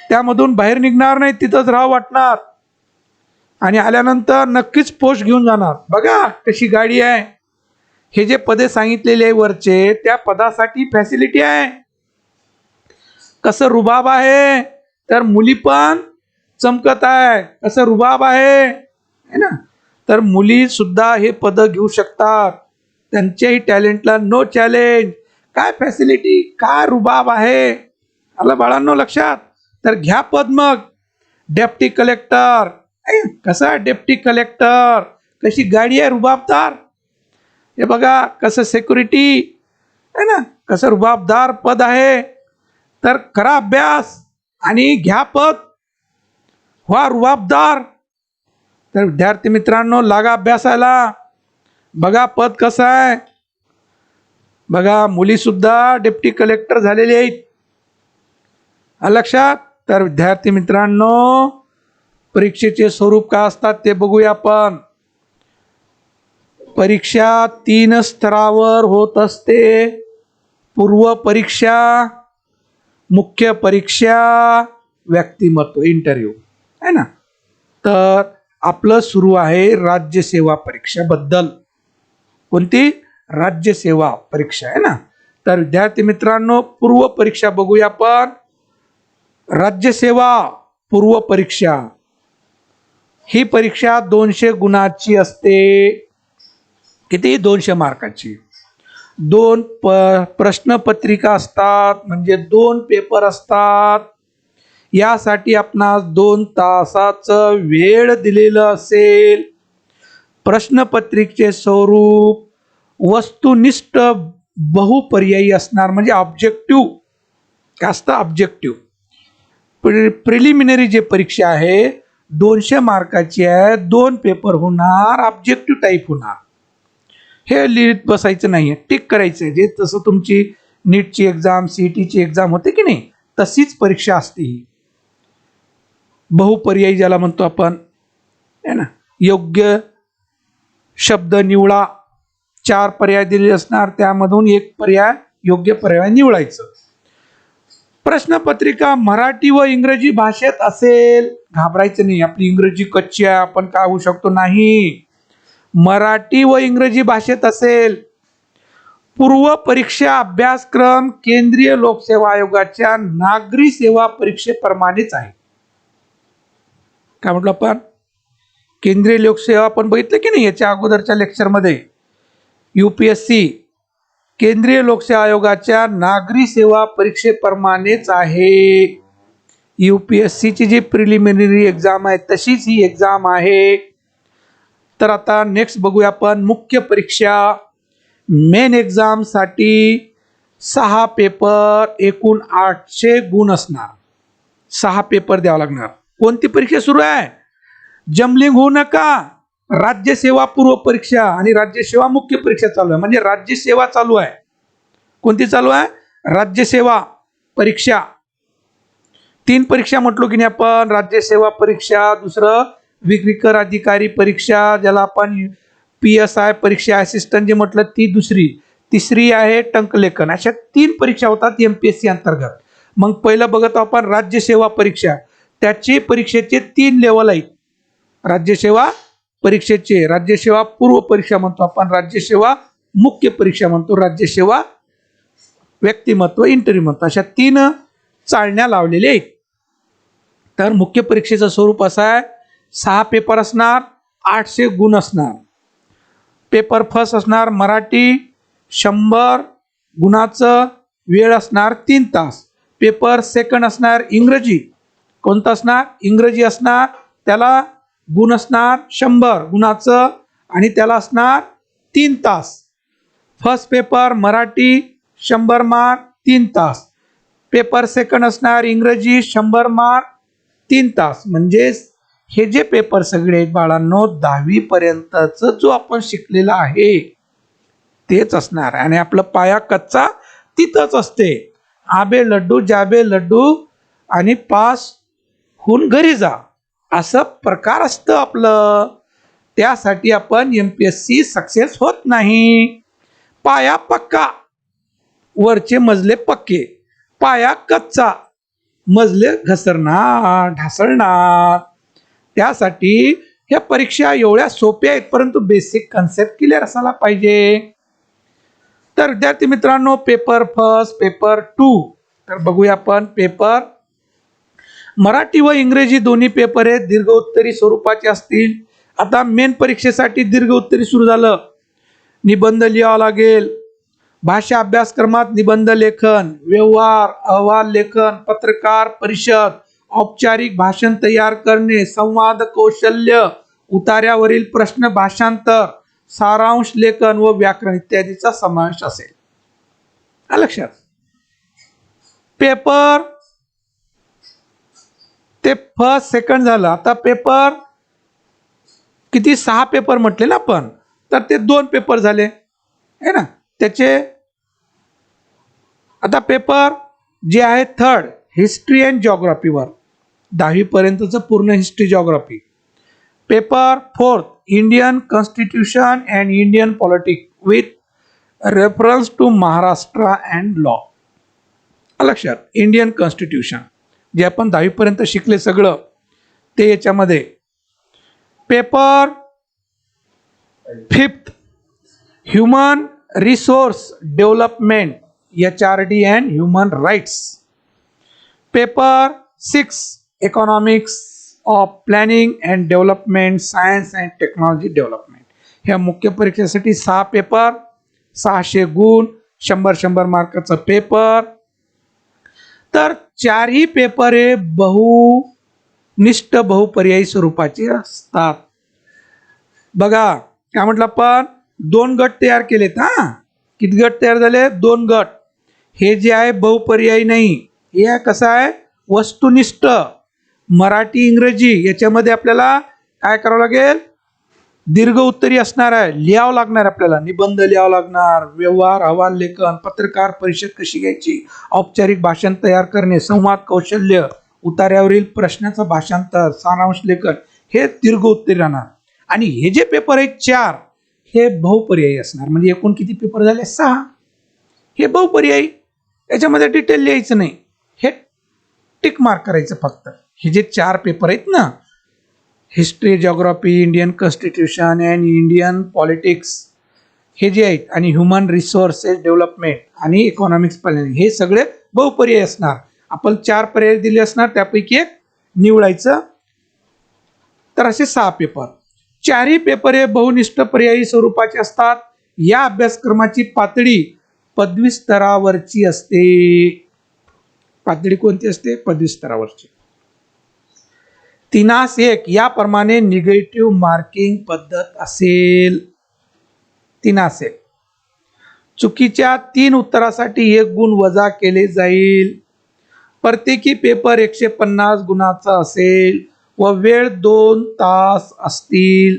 त्यामधून बाहेर निघणार नाही, तिथंच राहावं वाटणार आणि आल्यानंतर नक्कीच पोस्ट घेऊन जाणार. बघा कशी गाडी आहे. हे जे पदे सांगितलेले आहे वरचे, त्या पदासाठी फॅसिलिटी आहे. कसं रुबाब आहे, तर मुली पण चमकत आहे. कसं रुबाब आहे है ना. तर मुली सुद्धा हे पद घेऊ शकतात. त्यांच्याही टॅलेंटला नो चॅलेंज. काय फॅसिलिटी, काय रुबाब आहे. आलं बाळांनो लक्षात. तर घ्या पद मग. डेप्टी कलेक्टर, कसा आहे डेप्टी कलेक्टर, कशी गाडी आहे रुबाबदार. हे बघा कसं सिक्युरिटी आहे ना, कसं रुबाबदार पद आहे. तर करा अभ्यास आणि घ्या पद, व्हा रुबाबदार. तर विद्यार्थी मित्रांनो लागा अभ्यासाला. बघा पद कसं आहे. बघा मुली सुद्धा डेप्टी कलेक्टर झालेले आहेत. लक्षात. तर विद्यार्थी मित्रांनो परीक्षेचे स्वरूप काय असतात ते बघूया आपण. परीक्षा 3 स्तरावर होत असते. पूर्व परीक्षा, मुख्य परीक्षा, व्यक्तिमत्व इंटरव्ह्यू है ना. तर आपलं सुरू आहे राज्यसेवा परीक्षा बद्दल. कोणती? राज्यसेवा परीक्षा आहे ना. तर विद्यार्थी मित्रांनो पूर्व परीक्षा बघूया आपण. राज्यसेवा पूर्व परीक्षा ही परीक्षा 200 गुणाची असते. किती? 200 मार्काची. 2 प्रश्नपत्रिका असतात, म्हणजे 2 पेपर असतात. यासाठी आपणास 2 तासाचं वेळ दिलेलं असेल. प्रश्नपत्रिकेचे स्वरूप वस्तुनिष्ठ बहुपर्यायी असणार, म्हणजे ऑब्जेक्टिव्ह. काय असतं? ऑब्जेक्टिव्ह. प्रिलिमिनरी जे परीक्षा आहे 200 मार्काची आहे, 2 पेपर होणार, ऑब्जेक्टिव्ह टाईप होणार. हे लिहित बसायचं नाही, टिक करायचं. जे तसं तुमची नीटची एक्झाम, सीईटीची एक्झाम होते की नाही, तशीच परीक्षा असते ही. बहुपर्यायी ज्याला म्हणतो आपण है ना. योग्य शब्द निवडा. 4 पर्याय दिलेले असणार, त्यामधून एक पर्याय योग्य पर्याय निवडायचं. प्रश्नपत्रिका मराठी व इंग्रजी भाषेत असेल. घाबरायचं नाही, आपली इंग्रजी कच्ची आहे, आपण काय होऊ शकतो. नाही, मराठी व इंग्रजी भाषेत असेल. पूर्व परीक्षा अभ्यासक्रम केंद्रीय लोकसेवा आयोगाच्या नागरी सेवा परीक्षेप्रमाणेच आहे. काय म्हटलं आपण? केंद्रीय लोकसेवा आपण बघितलं की नाही याच्या अगोदरच्या लेक्चरमध्ये. UPSC केंद्रीय लोकसेवा आयोगाच्या नागरी सेवा परीक्षेप्रमाणेच आहे. UPSC ची जी प्रिलिमिनरी एक्झाम आहे तशीच ही एक्झाम आहे. तर आता नेक्स्ट बघूया आपण मुख्य परीक्षा. मेन एक्झाम साठी 6 पेपर, एकूण 800 गुण असणार. 6 पेपर द्यावा लागणार. कोणती परीक्षा सुरू आहे? जम्बलिंग होऊ नका. राज्यसेवा पूर्व परीक्षा आणि राज्यसेवा मुख्य परीक्षा चालू आहे, म्हणजे राज्यसेवा चालू आहे. कोणती चालू आहे? राज्यसेवा परीक्षा. 3 परीक्षा म्हटलो की नाही आपण. राज्यसेवा परीक्षा, दुसरं विक्रीकर अधिकारी परीक्षा, ज्याला आपण PSI परीक्षा असिस्टंट जे म्हटलं ती दुसरी, तिसरी आहे टंकलेखन. अशा 3 परीक्षा होतात MPSC अंतर्गत. मग पहिलं बघत आपण राज्यसेवा परीक्षा. त्याची परीक्षेचे 3 लेवल आहेत. राज्यसेवा परीक्षेचे राज्यसेवा पूर्व परीक्षा म्हणतो आपण, राज्यसेवा मुख्य परीक्षा म्हणतो, राज्यसेवा व्यक्तिमत्व इंटरव्ह्यू म्हणतो. अशा 3 चाळण्या लावलेल्या आहेत. तर मुख्य परीक्षेचं स्वरूप असं आहे. 6 पेपर असणार, 800 गुण असणार. पेपर फर्स्ट असणार मराठी, 100 गुणाचं, वेळ असणार 3 तास. पेपर सेकंड असणार इंग्रजी. कोणतं असणार? इंग्रजी असणार. त्याला गुण असणार 100 गुणाचं आणि त्याला असणार 3 तास. फर्स्ट पेपर मराठी 100 मार्क 3 तास. पेपर सेकंड असणार इंग्रजी 100 मार्क 3 तास. म्हणजे हे जे पेपर सगळे आहेत बाळांनो 10वी पर्यंतच जो आपण शिकलेला आहे तेच असणार. आणि आपलं पाया कच्चा तिथंच असते. आबे लड्डू जाबे लड्डू आणि पास होऊन घरी जा, असं प्रकार असतं आपलं. त्यासाठी आपण MPSC सक्सेस होत नाही. पाया पक्का, वरचे मजले पक्के. पाया कच्चा, मजले घसरणार, ढासळणार. त्यासाठी ह्या परीक्षा एवढ्या सोप्या आहेत, परंतु बेसिक कन्सेप्ट क्लिअर असायला पाहिजे. तर विद्यार्थी मित्रांनो, पेपर फर्स्ट, पेपर 2, तर बघूया आपण. पेपर मराठी व इंग्रजी दोन्ही पेपर आहेत, दीर्घ उत्तरी स्वरूपाचे असतील. आता मेन परीक्षेसाठी दीर्घ उत्तरी सुरू झालं. निबंध लिहावा लागेल. भाषा अभ्यासक्रमात निबंध लेखन, व्यवहार, अहवाल लेखन, पत्रकार परिषद, औपचारिक भाषण तयार करणे, संवाद कौशल्य, उतार्यावरील प्रश्न भाषांतर, सारांश लेखन व व्याकरण इत्यादीचा समावेश असेल. लक्षात. पेपर ते फर्स्ट सेकंड झालं. आता पेपर किती, 6 पेपर म्हटले ना आपण, तर ते 2 पेपर झाले है ना. त्याचे आता पेपर जे आहे थर्ड, हिस्ट्री अँड जिओग्राफीवर, 10वी पर्यंतचं पूर्ण history geography. Paper fourth, Indian constitution and Indian politics with reference to Maharashtra and law. लक्षात. इंडियन कॉन्स्टिट्यूशन जे आपण 10वी पर्यंत शिकले सगळं ते याच्यामध्ये. Paper fifth, human resource development, HRD and human rights. Paper 6, economics of planning and development, science and technology development. ह्या मुख्य परीक्षेसाठी 6 पेपर, 600 गुण, 100 मार्काचा पेपर. तर 4ही पेपर हे बहुनिष्ठ बहुपर्यायी स्वरूपाचे असतात. बघा काय म्हटलं आपण, 2 गट तयार केलेत. किती गट तयार झाले, 2 गट. हे जे आहे बहुपर्यायी नाही, हे कसं आहे वस्तुनिष्ठ. मराठी इंग्रजी याच्यामध्ये आपल्याला काय करावं लागेल, दीर्घ उत्तरी असणार आहे, लिहावं लागणार आपल्याला, निबंध लिहावं लागणार, व्यवहार अहवाल लेखन, पत्रकार परिषद कशी घ्यायची, औपचारिक भाषण तयार करणे, संवाद कौशल्य, उतार्यावरील प्रश्नाचं भाषांतर, सारांश लेखन, हे दीर्घ उत्तरी राहणार. आणि हे जे पेपर आहेत 4, हे बहुपर्यायी असणार. म्हणजे एकूण किती पेपर झाले, 6. हे बहुपर्यायी, याच्यामध्ये डिटेल लिहायचं नाही, हे टिक मार्क करायचं फक्त. हे जे 4 पेपर आहेत ना, history, geography, Indian constitution and Indian politics, हे जे आहेत, आणि ह्युमन रिसोर्सेस डेव्हलपमेंट आणि इकॉनॉमिक्स प्लॅनिंग, हे सगळे बहुपर्यायी असणार. आपण 4 पर्याय दिले असणार, त्यापैकी एक निवडायचं. तर असे 6 पेपर. 4ही पेपर हे बहुनिष्ठ पर्यायी स्वरूपाचे असतात. या अभ्यासक्रमाची पातळी पदवी स्तरावरची असते. पातळी कोणती असते, पदवी स्तरावरची. 3:1 याप्रमाणे निगेटिव्ह मार्किंग पद्धत असेल. 3:1 चुकीच्या 3 उत्तरासाठी 1 गुण वजा केले जाईल. प्रत्येकी पेपर 150 गुणाचा असेल व वेळ 2 तास असतील.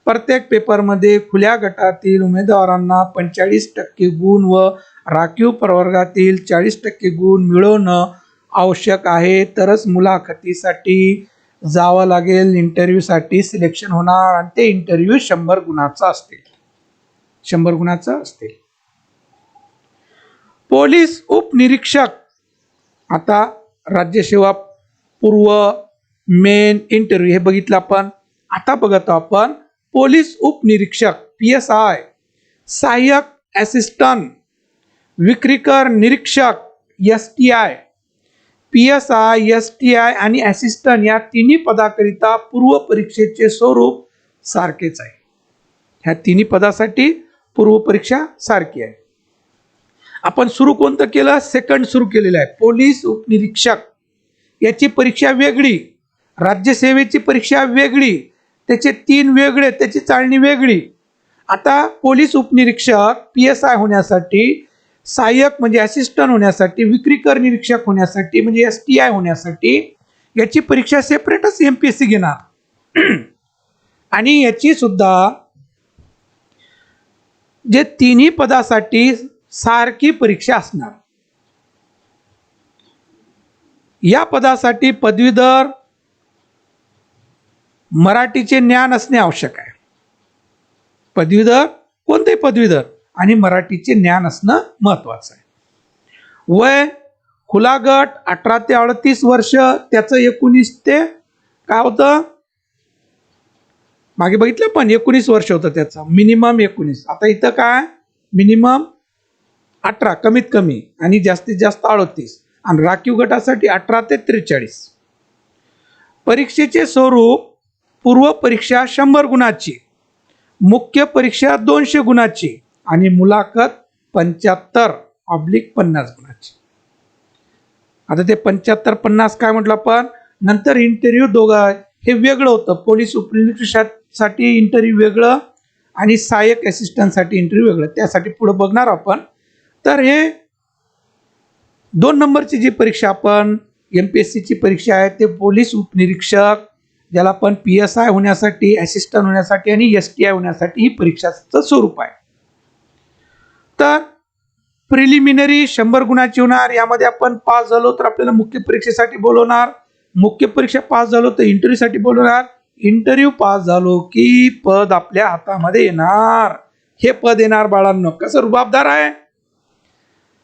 प्रत्येक पेपरमध्ये खुल्या गटातील उमेदवारांना 45% गुण व राखीव प्रवर्गातील 40% गुण मिळवणं आवश्यक आहे. तरच मुलाखतीसाठी जावं लागेल, इंटरव्ह्यूसाठी सिलेक्शन होणार. आणि ते इंटरव्ह्यू 100 गुणाचा असतील. 100 गुणाचा असतील. पोलीस उपनिरीक्षक, आता राज्यसेवा पूर्व, मेन, इंटरव्ह्यू हे बघितलं आपण. आता बघतो आपण पोलीस उपनिरीक्षक, PSI, सहाय्यक असिस्टंट, विक्रीकर निरीक्षक, STI. PSI, STI आणि असिस्टंट या तिन्ही पदाकरिता पूर्व परीक्षेचे स्वरूप सारखेच आहे. ह्या तिन्ही पदासाठी पूर्व परीक्षा सारखी आहे. आपण सुरू कोणतं केलं, सेकंड सुरू केलेलं आहे. पोलीस उपनिरीक्षक याची परीक्षा वेगळी, राज्यसेवेची परीक्षा वेगळी, त्याचे 3 वेगळे, त्याची चाळणी वेगळी. आता पोलीस उपनिरीक्षक PSI होण्यासाठी, सहाय्यक म्हणजे असिस्टंट होण्यासाठी, विक्रीकर निरीक्षक होण्यासाठी म्हणजे STI होण्यासाठी याची परीक्षा सेपरेटच MPSC घेणार. आणि याची सुद्धा जे तिन्ही पदासाठी सारखी परीक्षा असणार. या पदासाठी पदवीधर मराठीचे ज्ञान असणे आवश्यक आहे. पदवीधर, कोणतेही पदवीधर, आणि मराठीचे ज्ञान असणं महत्वाचं आहे. वय खुला गट 18 ते 38 वर्ष, त्याचं 19 ते काय होतं मागे बघितलं पण 19 वर्ष होतं त्याचं, मिनिमम 19. आता इथं काय मिनिमम 18 कमीत कमी आणि जास्तीत जास्त 38, आणि राखीव गटासाठी 18 ते 43. परीक्षेचे स्वरूप पूर्व परीक्षा 100 गुणाची, मुख्य परीक्षा 200 गुणाची आणि मुलाखत 75/50 गुणाची. आता ते 75-50 काय म्हटलं आपण, नंतर इंटरव्ह्यू दोघं हे वेगळं होतं. पोलीस उपनिरीक्षकासाठी इंटरव्ह्यू वेगळं आणि सहाय्यक असिस्टंटसाठी इंटरव्ह्यू वेगळं, त्यासाठी पुढे बघणार आपण. तर हे 2 नंबरची जी परीक्षा आपण MPSCची परीक्षा आहे ते पोलीस उपनिरीक्षक, ज्याला आपण PSI होण्यासाठी, असिस्टंट होण्यासाठी आणि STI होण्यासाठी ही परीक्षाचं स्वरूप आहे. तर प्रिलिमिनरी 100 गुणाची होणार. यामध्ये आपण पास झालो तर आपल्याला मुख्य परीक्षेसाठी बोलवणार, मुख्य परीक्षा पास झालो तर इंटरव्ह्यूसाठी बोलवणार, इंटरव्ह्यू पास झालो की पद आपल्या हातामध्ये येणार. हे पद येणार बाळांनो. कसं रुबाबदार आहे,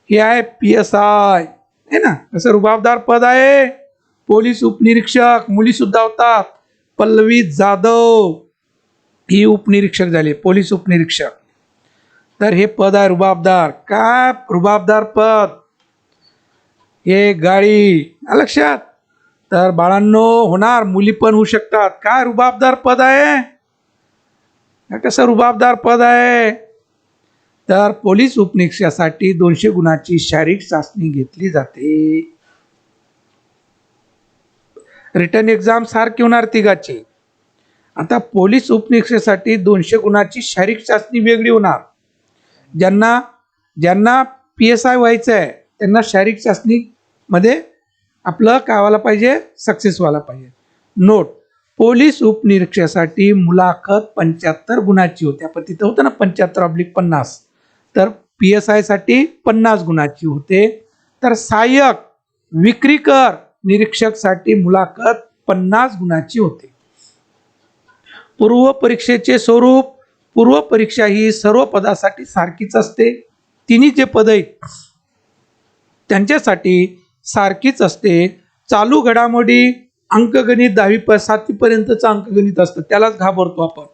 हे आहे PSI है ना, कसं रुबाबदार पद आहे. पोलीस उपनिरीक्षक, मुली सुद्धा होतात. पल्लवी जाधव ही उपनिरीक्षक झाली, पोलीस उपनिरीक्षक. तर हे पद आहे रुबाबदार. काय रुबाबदार पद, हे गाडी लक्षात. तर बाळांनो होणार, मुली पण होऊ शकतात. काय रुबाबदार पद आहे, कसं रुबाबदार पद आहे. तर पोलीस उपनिरीक्षकासाठी 200 गुणाची शारीरिक चाचणी घेतली जाते. रिटर्न एक्झाम सारखी होणार तिघाची. आता पोलीस उपनिरीक्षकासाठी 200 गुणाची शारीरिक चाचणी वेगळी होणार. ज्यांना PSI व्हायचं आहे त्यांना शारीरिक चाचणीमध्ये आपलं काय व्हायला पाहिजे, सक्सेस व्हायला पाहिजे. नोट, पोलीस उपनिरीक्षकासाठी मुलाखत 75 गुणाची होते. आपण तिथं होतं ना 75/50, तर PSI साठी 50 गुणाची होते. तर सहाय्यक विक्रीकर निरीक्षकसाठी मुलाखत 50 गुणाची होते. पूर्व परीक्षेचे स्वरूप, पूर्व परीक्षा ही सर्व पदासाठी सारखीच असते. तिन्ही जे पद आहेत त्यांच्यासाठी सारखीच असते. चालू घडामोडी अंकगणित 7वी पर्यंतचं अंकगणित असतं, त्यालाच घाबरतो आपण.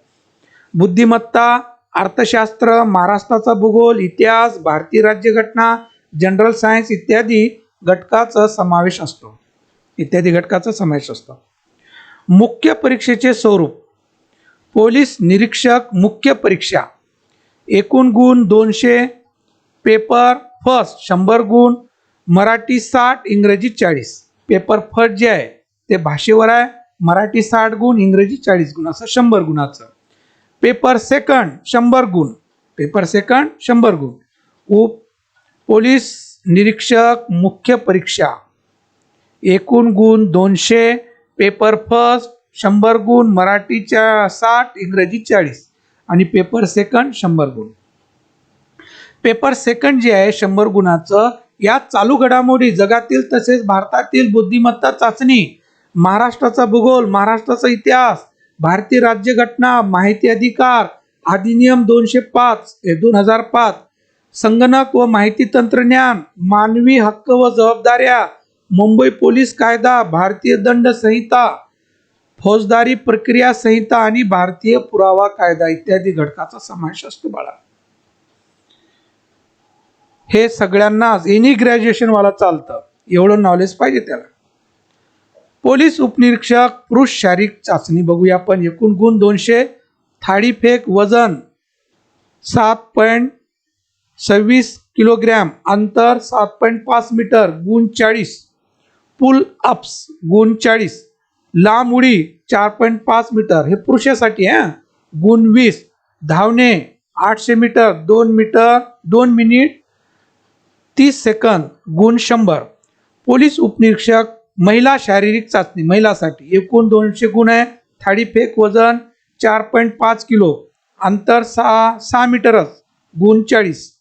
बुद्धिमत्ता, अर्थशास्त्र, महाराष्ट्राचा भूगोल, इतिहास, भारतीय राज्यघटना, जनरल सायन्स इत्यादी घटकाचा समावेश असतो. मुख्य परीक्षेचे स्वरूप, पोलीस निरीक्षक मुख्य परीक्षा, एकूण गुण 200, पेपर फर्स्ट 100 गुण, मराठी 60, इंग्रजी 40. पेपर फर्स्ट जे आहे ते भाषेवर आहे, मराठी 60 गुण, इंग्रजी 40 गुण, असं 100 गुणाचं. पेपर सेकंड 100 गुण, पेपर सेकंड 100 गुण. पोलीस निरीक्षक मुख्य परीक्षा, एकूण गुण 200, पेपर फर्स्ट 100 गुण, मराठीच्या 60, इंग्रजी 40 आणि पेपर सेकंड 100 गुण. पेपर सेकंड जे आहे 100 गुणाचं, यात चालू घडामोडी जगातील तसेच भारतातील बुद्धिमत्ता चाचणी, महाराष्ट्राचा भूगोल, महाराष्ट्राचा इतिहास, भारतीय राज्यघटना, माहिती अधिकार अधिनियम 2005, संगणक व माहिती तंत्रज्ञान, मानवी हक्क व जबाबदाऱ्या, मुंबई पोलीस कायदा, भारतीय दंड संहिता, फौजदारी प्रक्रिया संहिता आणि भारतीय पुरावा कायदा इत्यादी घटकाचा समावेश असतो बाळा. हे सगळ्यांनाच एनी ग्रॅज्युएशन वाला चालतं, एवढं नॉलेज पाहिजे त्याला. पोलीस उपनिरीक्षक पुरुष शारीरिक चाचणी बघूया आपण. एकूण गुण 200, थाळीफेक वजन 7.26 किलोग्रॅम, अंतर 7.5 मीटर, गुण 40, पुल अप्स गुण 40, लांब उडी 4.5 मीटर, हे पुरुषासाठी आहे, गुण 20, धावणे 800 मीटर 2 मिनिट 30 सेकंद, गुण 100. पोलीस उपनिरीक्षक महिला शारीरिक चाचणी महिलासाठी, एकूण 200 गुण आहे, थाळीफेक वजन 4.5 किलो, अंतर 6 मीटरच, गुण 40,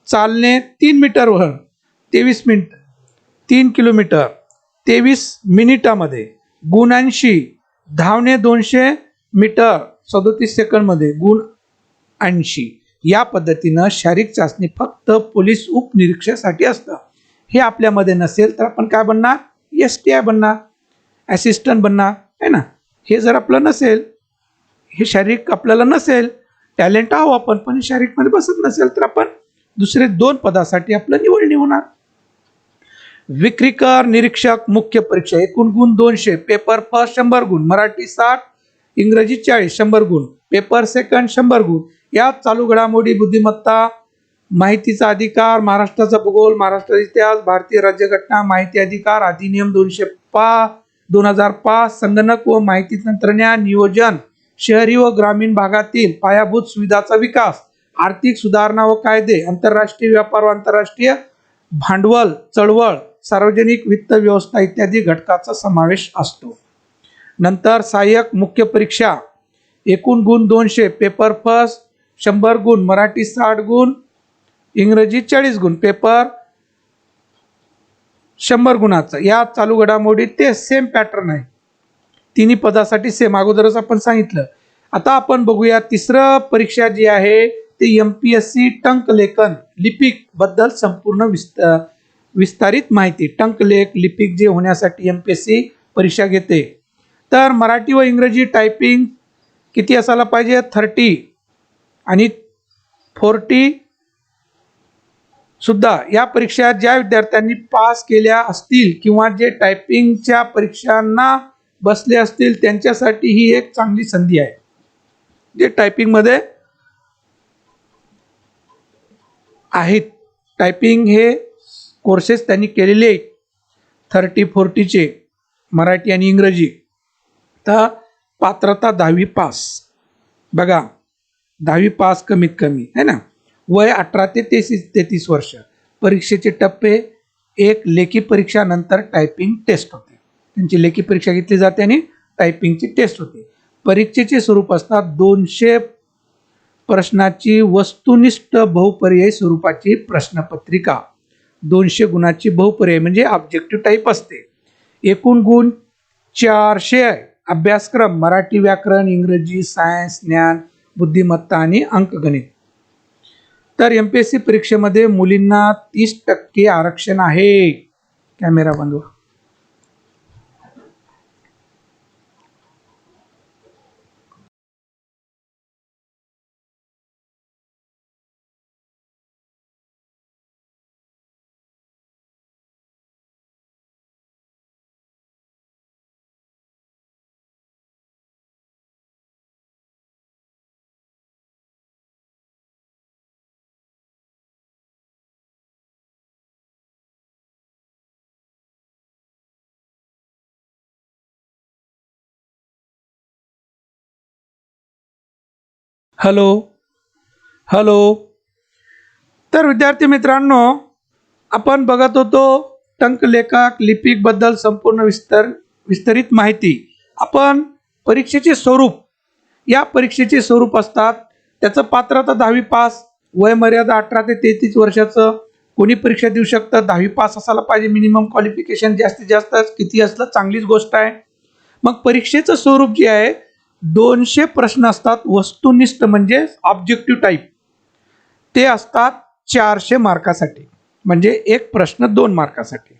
चालणे 3 मीटरवर 23 मिनिट, 3 किलोमीटर 23 मिनिटामध्ये, गुण 80, धावणे 200 मीटर 37 सेकंडमध्ये, गुण 80. या पद्धतीनं शारीरिक चाचणी फक्त पोलीस उपनिरीक्षकासाठी असतं. हे आपल्यामध्ये नसेल तर आपण काय बनणार, STI बनणार, असिस्टंट बनणार आहे ना. हे जर आपलं नसेल, हे शारीरिक आपल्याला नसेल, टॅलेंट आहो आपण पण शारीरिकमध्ये बसत नसेल तर आपण दुसरे 2 पदासाठी आपलं निवडणी होणार. विक्रीकर निरीक्षक मुख्य परीक्षा एकूण गुण 200, पेपर फर्स्ट 100 गुण, मराठी 60, इंग्रजी 40 100 गुण, पेपर सेकंड 100 गुण. या चालू घडामोडी, बुद्धिमत्ता, माहितीचा अधिकार, महाराष्ट्राचा भूगोल, महाराष्ट्राचा इतिहास, भारतीय राज्यघटना, माहिती अधिकार अधिनियम 2005, संगणक व माहिती तंत्रज्ञान, नियोजन, शहरी व ग्रामीण भागातील पायाभूत सुविधाचा विकास, आर्थिक सुधारणा व कायदे, आंतरराष्ट्रीय व्यापार व आंतरराष्ट्रीय भांडवल चळवळ, सार्वजनिक वित्त व्यवस्था इत्यादी घटकाचा समावेश असतो. नंतर सहाय्यक मुख्य परीक्षा एकूण गुण 200, पेपर फर्स्ट 100 गुण, मराठी 60 गुण, इंग्रजी 40 गुण, पेपर 100 गुणाचा. या चालू घडामोडी ते सेम पॅटर्न आहे, तिन्ही पदासाठी सेम, अगोदरच आपण सांगितलं. आता आपण बघूया तिसरं परीक्षा जी आहे ते MPSC टंकलेखन लिपिक बद्दल संपूर्ण विस्तारित माहिती. टंकलेख लिपिक जे होण्यासाठी MPSC परीक्षा घेते. तर मराठी व इंग्रजी टायपिंग किती असायला पाहिजे, 30 आणि 40 सुद्धा. या परीक्षा ज्या विद्यार्थ्यांनी पास केल्या असतील किंवा जे टायपिंगच्या परीक्षांना बसले असतील त्यांच्यासाठी ही एक चांगली संधी आहे. जे टायपिंगमध्ये आहेत, टायपिंग हे कोर्सेस त्यांनी केलेले 30-40चे मराठी आणि इंग्रजी. तर पात्रता 10वी पास, बघा 10वी पास कमीत कमी आहे ना. वय 18 ते 33 वर्ष. परीक्षेचे टप्पे, एक लेखी परीक्षा, नंतर टायपिंग टेस्ट होते. त्यांची लेखी परीक्षा घेतली जाते आणि टायपिंगची टेस्ट होते. परीक्षेचे स्वरूप असतात 200 प्रश्नाची वस्तुनिष्ठ बहुपर्यायी स्वरूपाची प्रश्नपत्रिका, 200 गुणाची बहुपर्याय म्हणजे ऑब्जेक्टिव्ह टाईप असते. एकूण गुण 400. अभ्यासक्रम मराठी, व्याकरण, इंग्रजी, सायन्स, ज्ञान, बुद्धिमत्ता आणि अंकगणित. तर MPSC परीक्षेमध्ये मुलींना 30% आरक्षण आहे. कॅमेरा बंद. Hello hello. तर विद्यार्थी मित्रांनो, आपण बघत होतो टंकलेखक लिपिक बद्दल संपूर्ण विस्तरित माहिती. आपण परीक्षेचे स्वरूप, या परीक्षेचे स्वरूप असतात, त्याचं पात्रता 10वी पास, वय मर्यादा 18 ते 33 वर्षाचं. कोणी परीक्षा देऊ शकतं, 10वी पास असायला पाहिजे मिनिमम क्वालिफिकेशन. जास्तीत जास्त किती असलं चांगलीच गोष्ट आहे. मग परीक्षेचं स्वरूप जे आहे 200 प्रश्न असतात वस्तुनिष्ठ म्हणजे ऑब्जेक्टिव्ह टाईप. ते असतात 400 मार्कासाठी, म्हणजे एक प्रश्न 2 मार्कासाठी.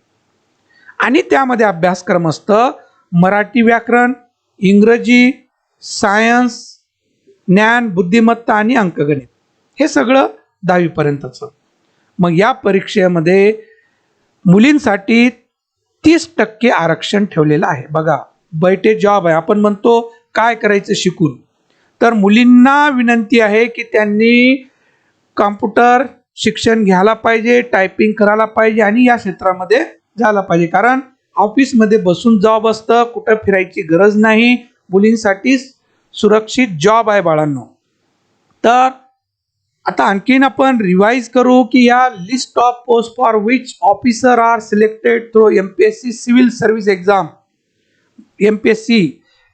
आणि त्यामध्ये अभ्यासक्रम असतं मराठी, व्याकरण, इंग्रजी, सायन्स, ज्ञान, बुद्धिमत्ता आणि अंकगणित. हे सगळं 10वी पर्यंतचं. मग या परीक्षेमध्ये मुलींसाठी 30% आरक्षण ठेवलेलं आहे. बघा, बैठे जॉब आहे, आपण म्हणतो काय करायचं शिकून. तर मुलींना विनंती आहे की त्यांनी कॉम्प्युटर शिक्षण घ्यायला पाहिजे, टायपिंग करायला पाहिजे आणि या क्षेत्रामध्ये झाला पाहिजे. कारण ऑफिसमध्ये बसून जॉब असतं, कुठं फिरायची गरज नाही. मुलींसाठी सुरक्षित जॉब आहे बाळांनो. तर आता आणखीन आपण रिवाइज करू की या list of post for which officer are selected through MPSC civil service exam. MPSC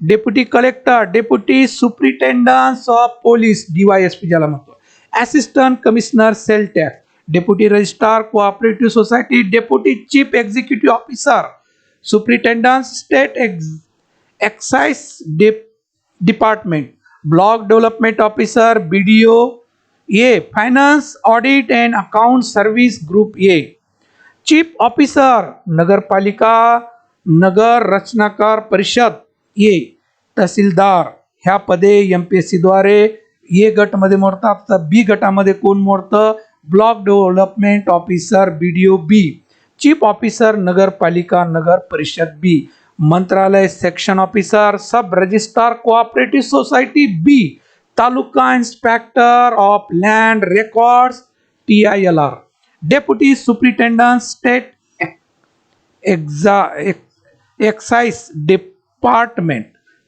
deputy collector, deputy superintendents of police, DYSP ज्याला म्हणतो, assistant commissioner sale tax, deputy registrar cooperative society, deputy chief executive officer, superintendent state excise department, block development officer, BDO, a finance audit and account service group A. Chief officer नगरपालिका नगर रचनाकार परिषद ए. तहसीलदार ह्या पदे MPSC द्वारे ए गटमध्ये मोडतात. तर बी गटामध्ये कोण मोडतं? Block development officer BDO B. Chief officer नगरपालिका नगर परिषद बी. मंत्रालय section officer sub registrar cooperative society B. Taluka inspector of land records TILR. Deputy superintendent state excise department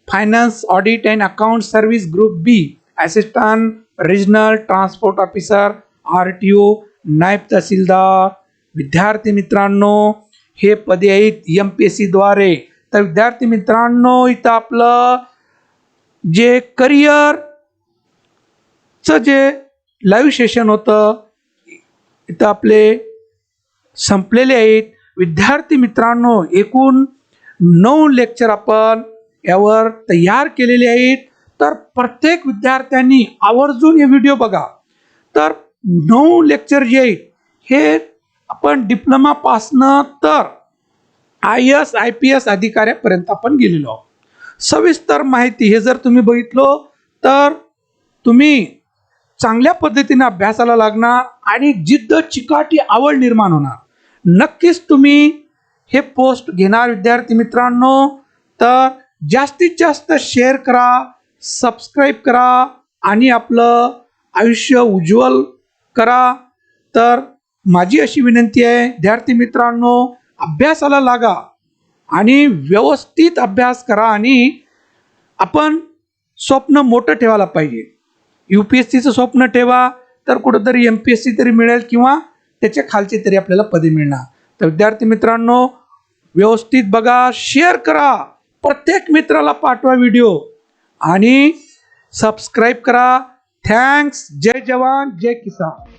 finance audit and account service group B. Assistant regional transport officer RTO. Naib तहसीलदार. विद्यार्थी मित्रांनो हे पदे आहेत MPSC द्वारे. तर विद्यार्थी मित्रांनो इथं आपलं जे करिअरचं जे लाईव्ह सेशन होतं इथं आपले संपलेले आहेत. विद्यार्थी मित्रांनो एकूण 9 लेक्चर आपण यावर तयार केलेले आहेत. तर प्रत्येक विद्यार्थ्यांनी आवर्जून हे व्हिडिओ बघा. तर 9 लेक्चर जे आहेत हे आपण डिप्लोमा पासनं तर IAS IPS अधिकाऱ्यापर्यंत आपण गेलेलो आहोत. सविस्तर माहिती हे जर तुम्ही बघितलो तर तुम्ही चांगल्या पद्धतीने अभ्यासाला लागणार आणि जिद्द चिकाटी आवड निर्माण होणार. नक्कीच तुम्ही हे पोस्ट घेणार विद्यार्थी मित्रांनो. तर जास्तीत जास्त शेअर करा, सबस्क्राईब करा आणि आपलं आयुष्य उज्ज्वल करा. तर माझी अशी विनंती आहे विद्यार्थी मित्रांनो अभ्यासाला लागा आणि व्यवस्थित अभ्यास करा आणि आपण स्वप्न मोठं ठेवायला पाहिजे. UPSCचं स्वप्न ठेवा तर कुठंतरी MPSC तरी मिळेल किंवा त्याच्या खालचे तरी आपल्याला पदे मिळणार. तर विद्यार्थी मित्रांनो व्यवस्थित बघा, शेअर करा, प्रत्येक मित्राला पाठवा व्हिडिओ आणि सबस्क्राईब करा. थँक्स. जय जवान जय किसान.